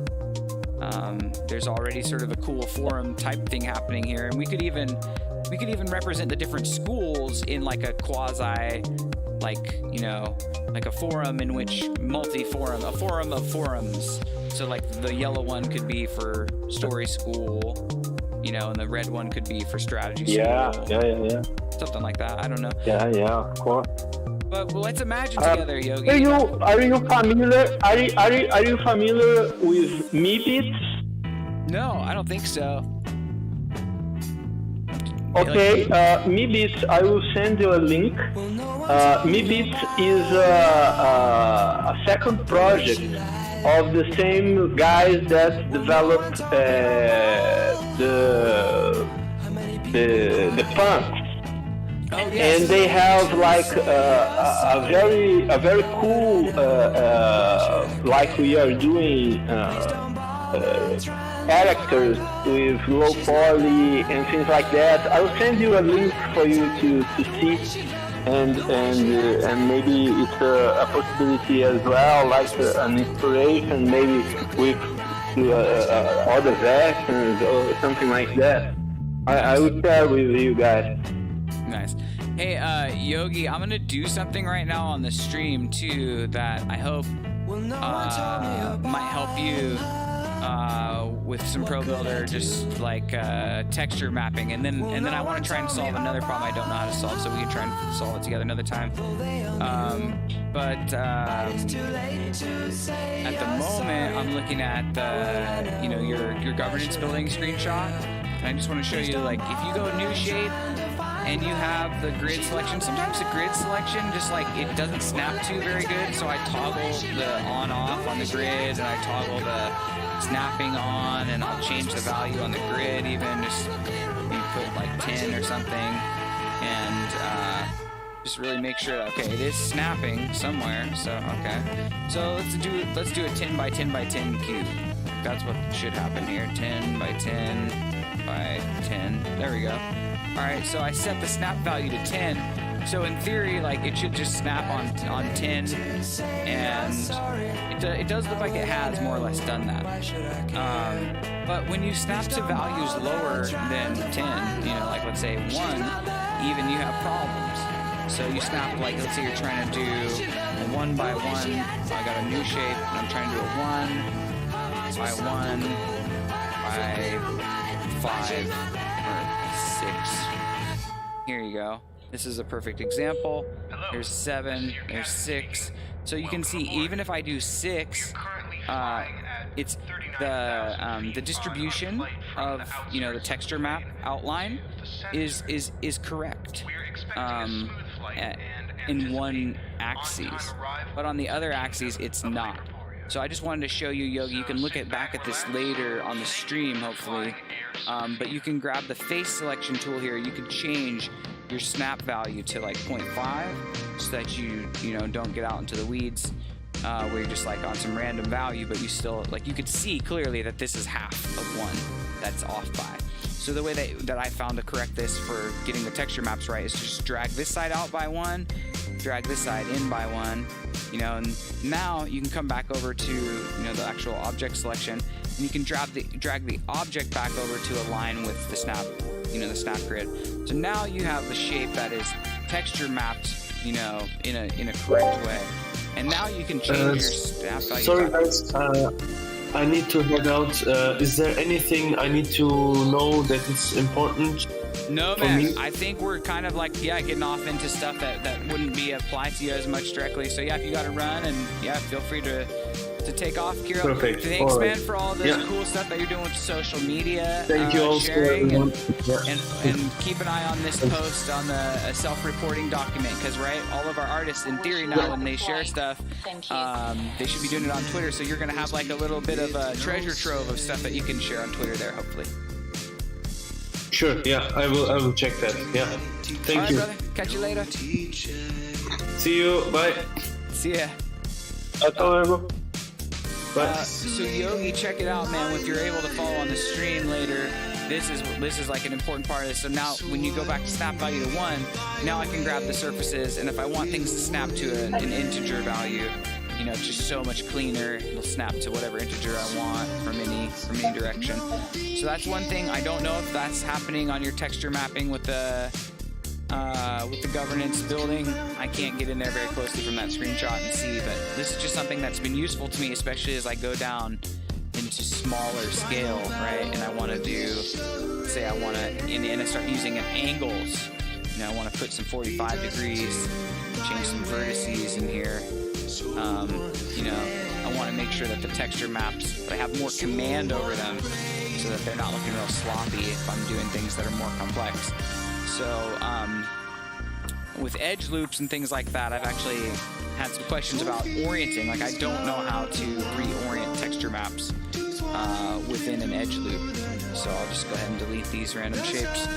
there's already sort of a cool forum type thing happening here, and we could even represent the different schools in like a quasi, like like a forum in which a forum of forums. So like the yellow one could be for story school, and the red one could be for strategy school. Yeah. Something like that. I don't know. Yeah, of course. But let's imagine together, Yogi. Are you familiar? Are you familiar with Meebits? No, I don't think so. Okay, Meebits, I will send you a link. Meebits is a second project of the same guys that developed the punks. Oh, yes. And they have like a very cool like we are doing characters with low poly and things like that. I will send you a link for you to see, and maybe it's a possibility as well, like an inspiration maybe with other versions or something like that. I will share with you guys. Nice. Hey, Yogi, I'm gonna do something right now on the stream too that I hope might help you with some Pro Builder, just like texture mapping, and then I want to try and solve another problem I don't know how to solve, so we can try and solve it together another time. But at the moment, I'm looking at the your governance building screenshot, and I just want to show you, like, if you go new shape and you have the grid selection, sometimes the grid selection just like it doesn't snap to very good, so I toggle the on off on the grid, and I toggle the snapping on, and I'll change the value on the grid, even just maybe put like 10 or something, and just really make sure that, okay, it is snapping somewhere. So okay, so let's do a 10 by 10 by 10 cube. That's what should happen here. 10 by 10 by 10. There we go. All right, so I set the snap value to 10. So in theory, like, it should just snap on 10, and it does look like it has more or less done that. But when you snap to values lower than 10, like let's say 1, even, you have problems. So you snap, like, let's say you're trying to do a 1 by 1. I got a new shape, and I'm trying to do a 1 by 1 by 5 or 6. Here you go. This is a perfect example. There's 7, there's 6. So you can see, even if I do 6, it's the distribution of the texture map outline is correct in one axis, but on the other axis it's not. So I just wanted to show you, Yogi. You can look back at this later on the stream, hopefully. But you can grab the face selection tool here. You can change your snap value to like 0.5, so that you don't get out into the weeds where you're just like on some random value, but you still, like, you could see clearly that this is half of 1 that's off by. So the way that I found to correct this for getting the texture maps right is to just drag this side out by 1, drag this side in by 1, and now you can come back over to the actual object selection, and you can drag the object back over to align with the snap, the snap grid. So now you have the shape that is texture mapped, in a correct way. And now you can change your snap value. Sorry guys, I need to head out. Is there anything I need to know that is important? No, man. I think we're kind of like, getting off into stuff that wouldn't be applied to you as much directly. So if you got to run, and feel free to take off, Kiro. Perfect. Thanks, man, for all this cool stuff that you're doing with social media. Thank you all, sharing, and keep an eye on this post on the self-reporting document, because all of our artists, in theory, now when they share stuff, they should be doing it on Twitter. So you're going to have like a little bit of a treasure trove of stuff that you can share on Twitter there, hopefully. Sure. Yeah, I will check that. Yeah. Thank you. Brother. Catch you later. See you. Bye. See ya. So Yogi, check it out, man. If you're able to follow on the stream later, this is like an important part of this. So now when you go back to snap value to 1, now I can grab the surfaces, and if I want things to snap to an integer value, it's just so much cleaner. It'll snap to whatever integer I want from any direction. So that's one thing. I don't know if that's happening on your texture mapping with the governance building. I can't get in there very closely from that screenshot and see, but this is just something that's been useful to me, especially as I go down into smaller scale, right? And I want to do, say I want to, and I start using angles. I want to put some 45 degrees, change some vertices in here. I want to make sure that the texture maps, that I have more command over them, so that they're not looking real sloppy if I'm doing things that are more complex. So with edge loops and things like that, I've actually had some questions about orienting. Like, I don't know how to reorient texture maps within an edge loop. So I'll just go ahead and delete these random shapes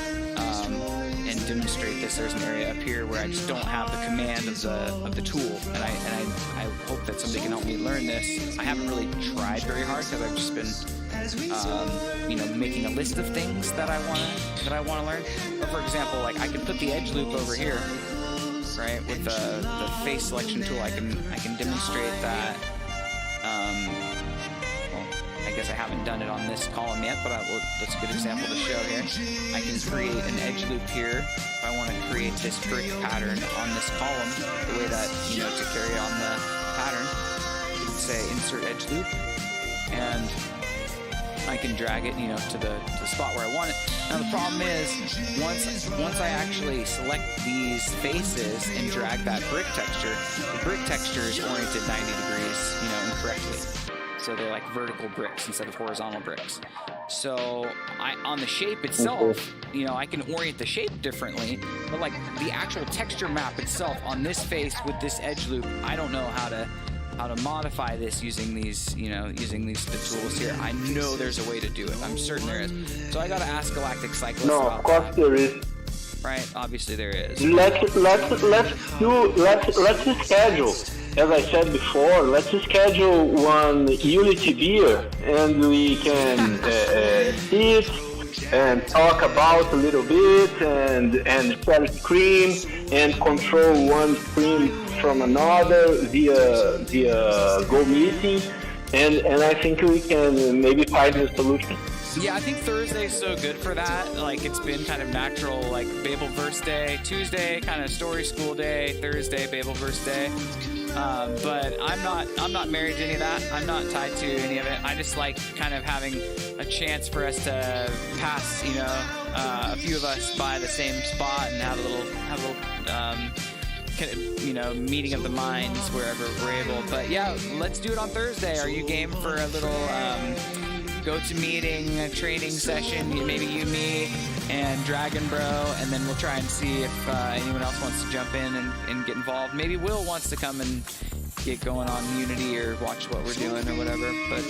and demonstrate this. There's an area up here where I just don't have the command of the tool, and I hope that somebody can help me learn this. I haven't really tried very hard, because I've just been making a list of things that I want to learn. But for example, like, I can put the edge loop over here, right? With the face selection tool, I can demonstrate that. I guess I haven't done it on this column yet, but that's a good example to show here. I can create an edge loop here if I want to create this brick pattern on this column, the way that, to carry on the pattern. You can say insert edge loop, and I can drag it, to the spot where I want it. Now the problem is, once I actually select these faces and drag that brick texture, the brick texture is oriented 90 degrees, incorrectly. So they're like vertical bricks instead of horizontal bricks. So on the shape itself, I can orient the shape differently, but like the actual texture map itself on this face with this edge loop, I don't know how to modify this using these the tools here. I know there's a way to do it. I'm certain there is. So I gotta ask Galactic Cyclist No, about of course that. there is. Right? Obviously there is. Let's schedule. As I said before, let's schedule one Unity beer, and we can sit and talk about a little bit, and share screen and control one screen from another via Go Meeting, and I think we can maybe find a solution. Yeah, I think Thursday's so good for that. Like, it's been kind of natural, like Babelverse Day, Tuesday, kind of Story School Day, Thursday, Babelverse Day. But I'm not married to any of that. I'm not tied to any of it. I just like kind of having a chance for us to pass, a few of us by the same spot and have a little meeting of the minds wherever we're able. But yeah, let's do it on Thursday. Are you game for a little go-to-meeting training session? Maybe you, me, and Dragon Bro, and then we'll try and see if anyone else wants to jump in and get involved. Maybe Will wants to come and get going on Unity or watch what we're doing or whatever. But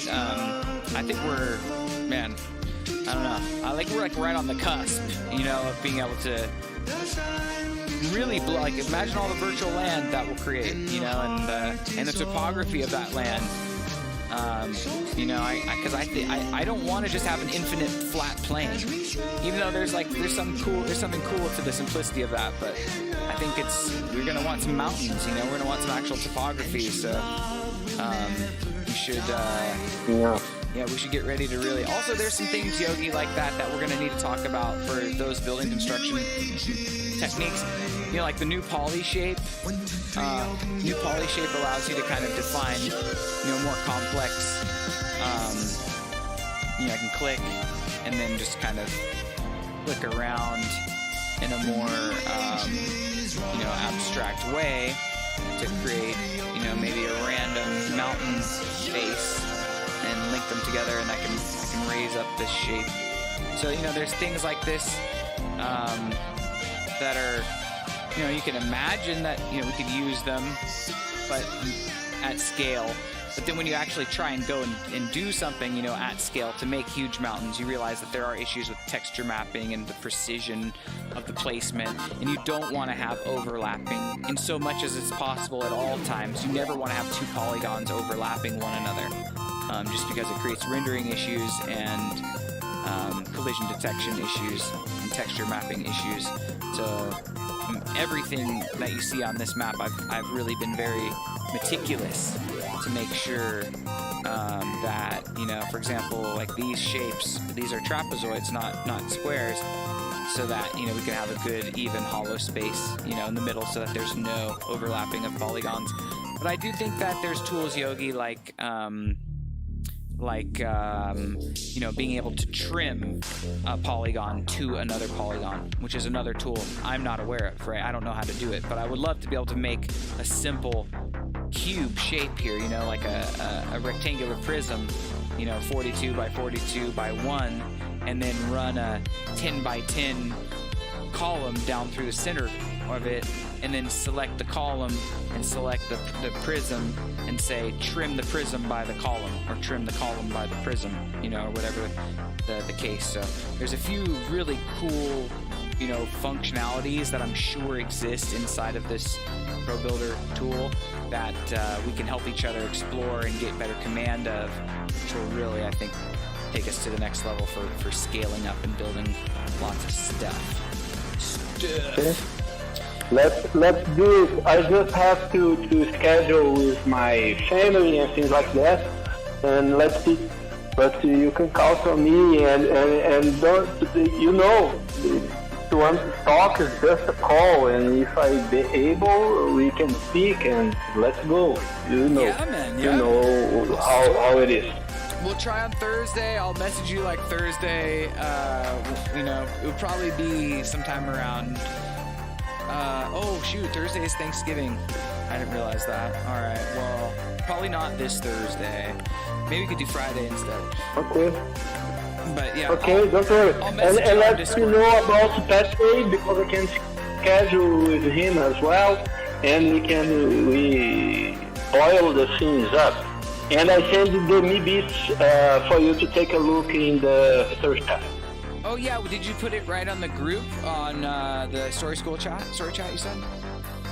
I think I don't know. I think we're like right on the cusp, of being able to really imagine all the virtual land that we'll create, and the topography of that land. Because I don't want to just have an infinite flat plane, even though there's something cool to the simplicity of that. But I think we're gonna want some mountains, we're gonna want some actual topography. So we should we should get ready to really. Also, there's some things, Yogi, like that we're gonna need to talk about for those building construction techniques. Like the new poly shape. New poly shape allows you to kind of define, more complex. I can click and then just kind of click around in a more, abstract way to create, maybe a random mountain face and link them together, and I can raise up this shape. So there's things like this that are. You can imagine that, we could use them, but at scale. But then when you actually try and go and do something, at scale to make huge mountains, you realize that there are issues with texture mapping and the precision of the placement, and you don't want to have overlapping in so much as it's possible at all times. You never want to have two polygons overlapping one another, just because it creates rendering issues and collision detection issues and texture mapping issues. So everything that you see on this map, I've really been very meticulous to make sure that, for example, like these shapes, these are trapezoids, not squares, so that, we can have a good even hollow space, in the middle, so that there's no overlapping of polygons. But I do think that there's tools, Yogi, like being able to trim a polygon to another polygon, which is another tool I'm not aware of, right? I don't know how to do it, but I would love to be able to make a simple cube shape here, like a rectangular prism, 42 by 42 by 1, and then run a 10 by 10 column down through the center of it, and then select the column and select the prism and say trim the prism by the column, or trim the column by the prism, or whatever the case. So there's a few really cool functionalities that I'm sure exist inside of this ProBuilder tool that we can help each other explore and get better command of, which will really, I think, take us to the next level for scaling up and building lots of stuff. Let's do it. I just have to schedule with my family and things like that, and let's see. But you can count on me, and don't, to want to talk is just a call, and if I be able, we can speak and let's go. Yeah, man. Yeah. You know how it is. We'll try on Thursday. I'll message you like Thursday. It'll probably be sometime around. Thursday is Thanksgiving. I didn't realize that. All right. Well, probably not this Thursday. Maybe we could do Friday instead. Okay. But yeah. Okay, don't worry. I'll And message you on let me Discord. know about Patrick because I can schedule with him as well, and we oil the things up. And I send the Me Beats for you to take a look in the search tab. Oh yeah, did you put it right on the group on the Story chat you said?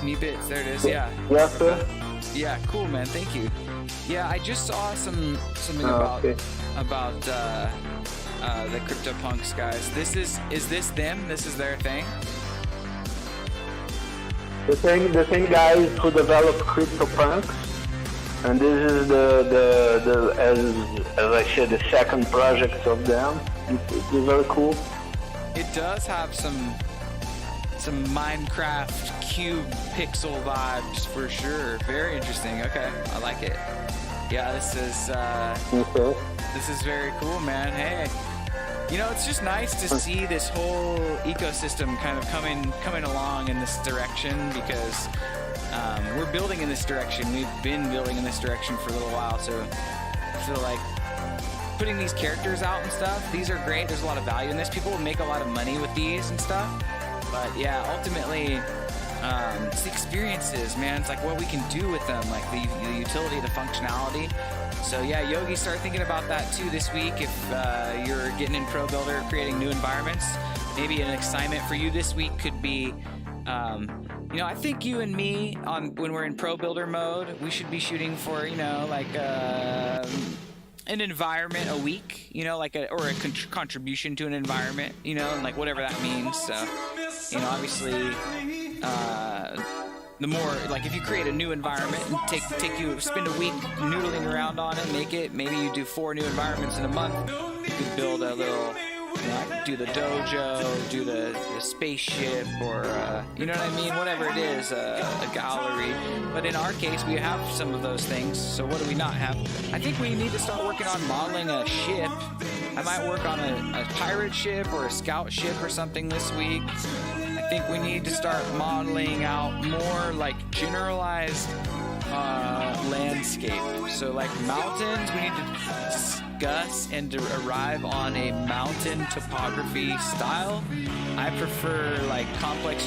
Me Bits, there it is. Yeah. Yes, sir. Yeah, cool, man. Thank you. Yeah, I just saw something Okay. about the CryptoPunks guys. Is this them? This is their thing? The same guys who developed CryptoPunks, and this is the as I said, the second project of them. It's very cool. It does have some Minecraft cube pixel vibes for sure. Very interesting. Okay, I like it. Yeah, this is very cool, man. Hey, it's just nice to see this whole ecosystem kind of coming along in this direction because we're building in this direction. We've been building in this direction for a little while, so I feel like putting these characters out and stuff, these are great. There's a lot of value in this. People make a lot of money with these and stuff. But yeah, ultimately, it's the experiences, man. It's like what we can do with them, like the utility, the functionality. So yeah, Yogi, start thinking about that too this week. If you're getting in Pro Builder, creating new environments, maybe an assignment for you this week could be, I think you and me when we're in Pro Builder mode, we should be shooting for, an environment a week, or a contribution to an environment, and like whatever that means. So, obviously, the more like if you create a new environment and spend a week noodling around on it, maybe you do 4 new environments in a month. You could build a little, do the dojo, do the spaceship, or you know what I mean? Whatever it is, a gallery. But in our case, we have some of those things. So what do we not have? I think we need to start working on modeling a ship. I might work on a pirate ship or a scout ship or something this week. I think we need to start modeling out more like generalized landscape. So like mountains, we need to discuss and to arrive on a mountain topography style. I prefer like complex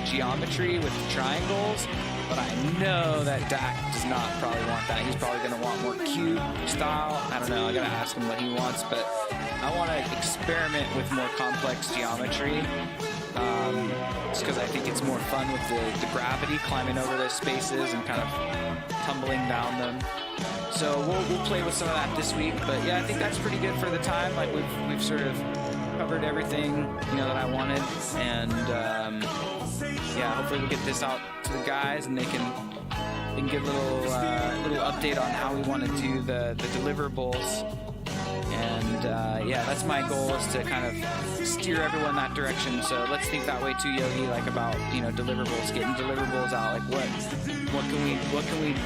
geometry with triangles, but I know that Dak does not probably want that. He's probably going to want more cube style. I don't know. I got to ask him what he wants, but I want to experiment with more complex geometry. Just because I think it's more fun with the gravity, climbing over those spaces and kind of tumbling down them. So we'll play with some of that this week. But yeah, I think that's pretty good for the time. Like we've sort of covered everything that I wanted, and hopefully we'll get this out to the guys and they can give a little update on how we want to do the deliverables. And that's my goal, is to kind of steer everyone that direction. So let's think that way too, Yogi, like about deliverables, getting deliverables out, like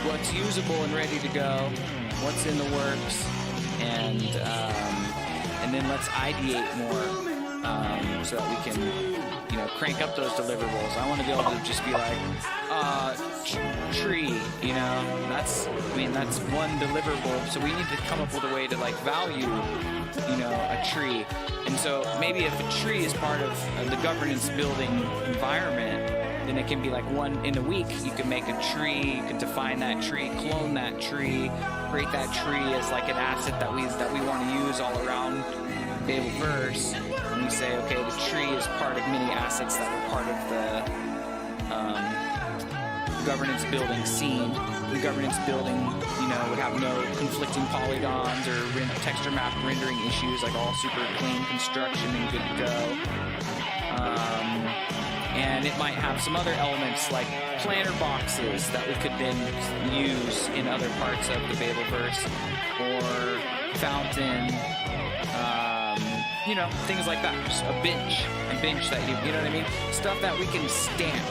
what's usable and ready to go, what's in the works, and then let's ideate more so that we can crank up those deliverables. I want to be able to just be like tree, that's one deliverable, so we need to come up with a way to like value a tree. And so maybe if a tree is part of the governance building environment, then it can be like one in a week. You can make a tree, you can define that tree, clone that tree, create that tree as like an asset that we want to use all around Babelverse. And we say, okay, the tree is part of many assets that were part of the governance building scene. The governance building, would have no conflicting polygons or texture map rendering issues, like all super clean construction and good to go. And it might have some other elements like planter boxes that we could then use in other parts of the Babelverse, or fountain, things like that. Just a bench that you know what I mean? Stuff that we can stamp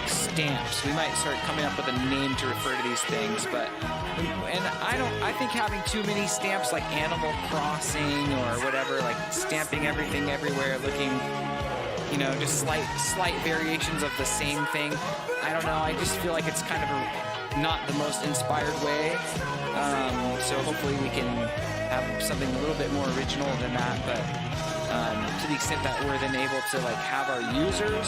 stamps. We might start coming up with a name to refer to these things, but I think having too many stamps like Animal Crossing or whatever, like stamping everything everywhere, looking, you know, just slight variations of the same thing. I don't know. I just feel like it's kind of not the most inspired way. So hopefully we can have something a little bit more original than that, but to the extent that we're then able to like have our users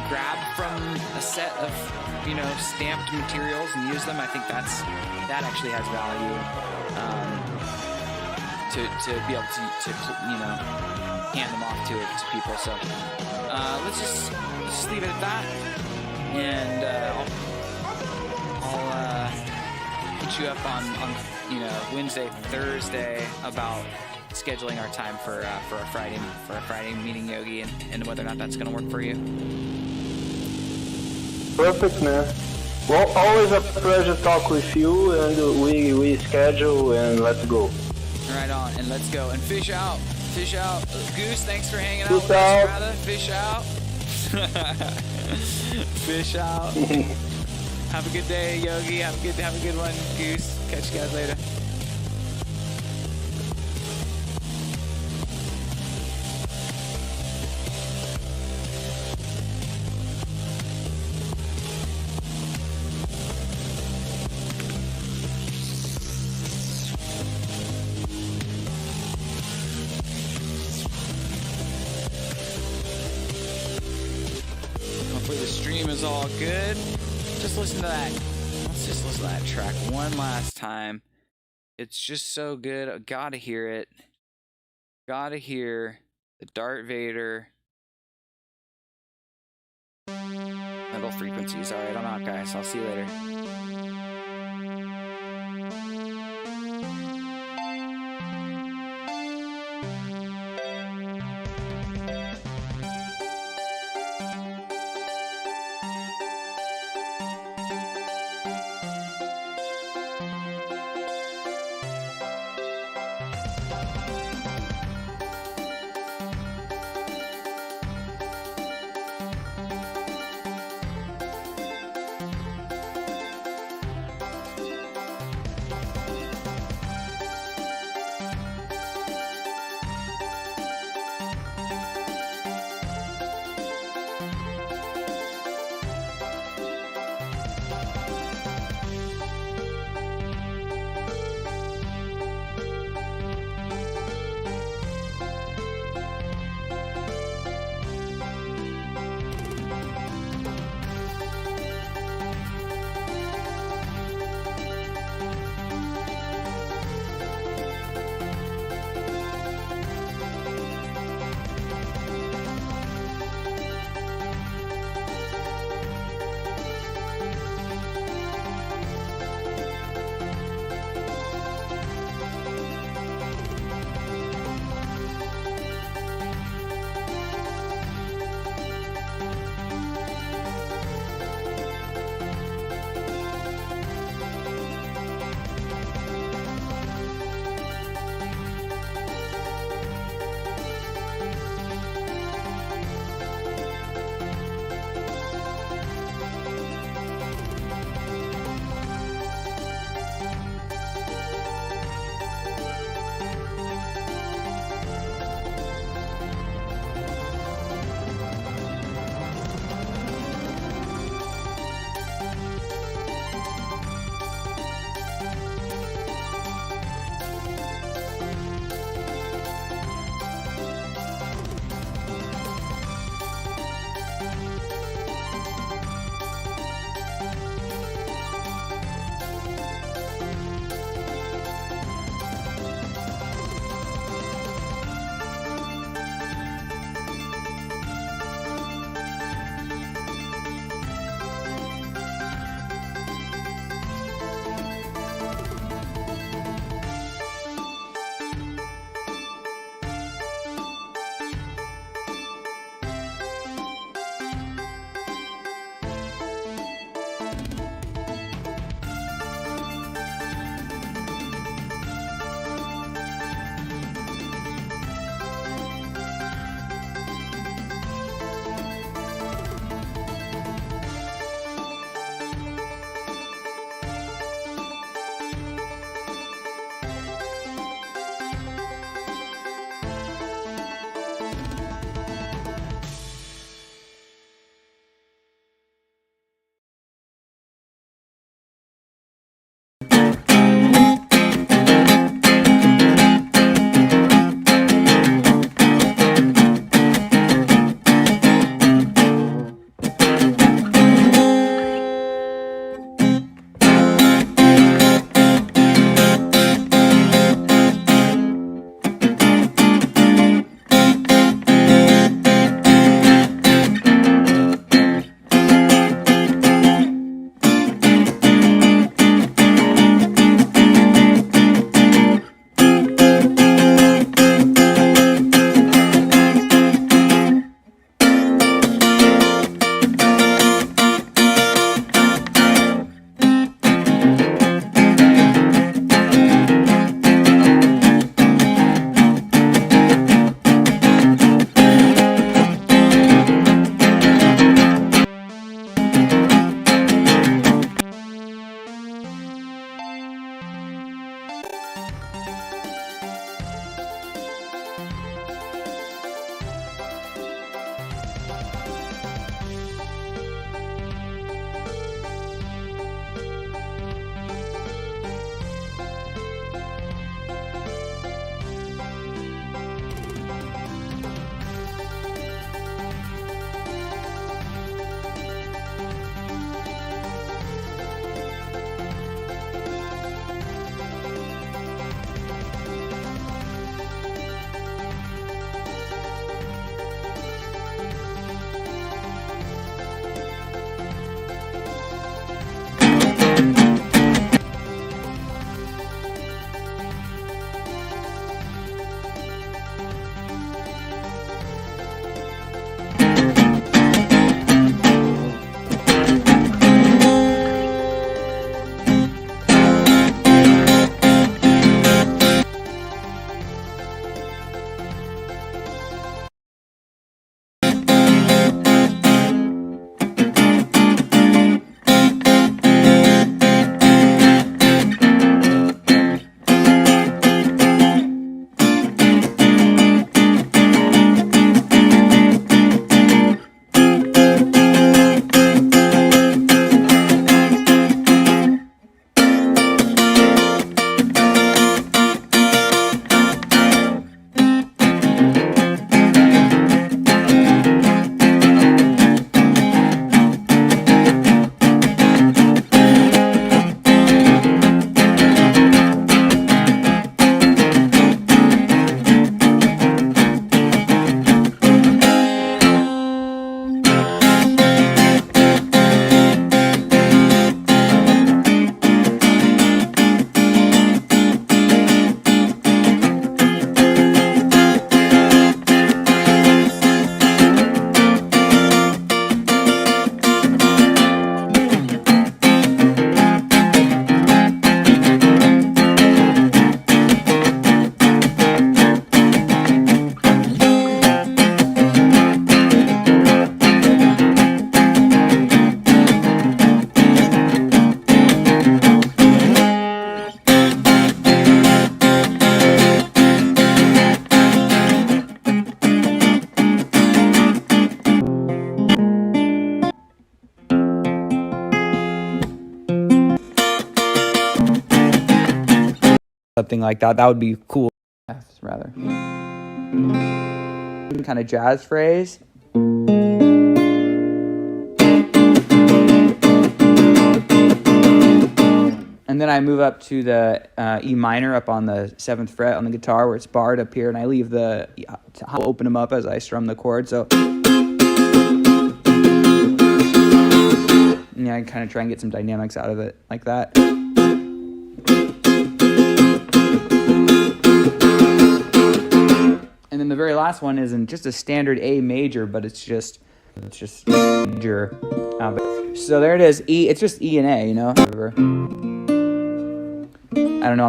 grab from a set of, you know, stamped materials and use them, I think that actually has value to be able to you know, hand them off to people. So let's just leave it at that, and I'll hit you up on you know, Wednesday, Thursday about scheduling our time for a Friday meeting, Yogi, and whether or not that's going to work for you. Perfect, man. Well, always a pleasure to talk with you, and we schedule and let's go. Right on, and let's go. And fish out. Goose, thanks for hanging out Fish with out. us, brother. Fish out. Fish out. Have a good day, Yogi. Have a good one, Goose. Catch you guys later. Hopefully the stream is all good. Just listen to that. Let's just listen to that track one last time. It's just so good. I gotta hear it. Gotta hear the Darth Vader metal frequencies. Alright, I'm out, guys. I'll see you later. something like that. That would be cool. F's rather. Kind of jazz phrase. And then I move up to the E minor up on the 7th fret on the guitar where it's barred up here, and I leave the to open them up as I strum the chord. So yeah, I kind of try and get some dynamics out of it like that. And then the very last one is in just a standard A major, but it's just major. So there it is. E. It's just E and A, you know. I don't know.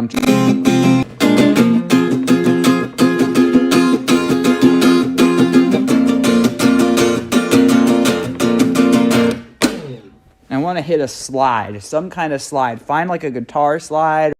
I want to hit a slide, some kind of slide. Find like a guitar slide.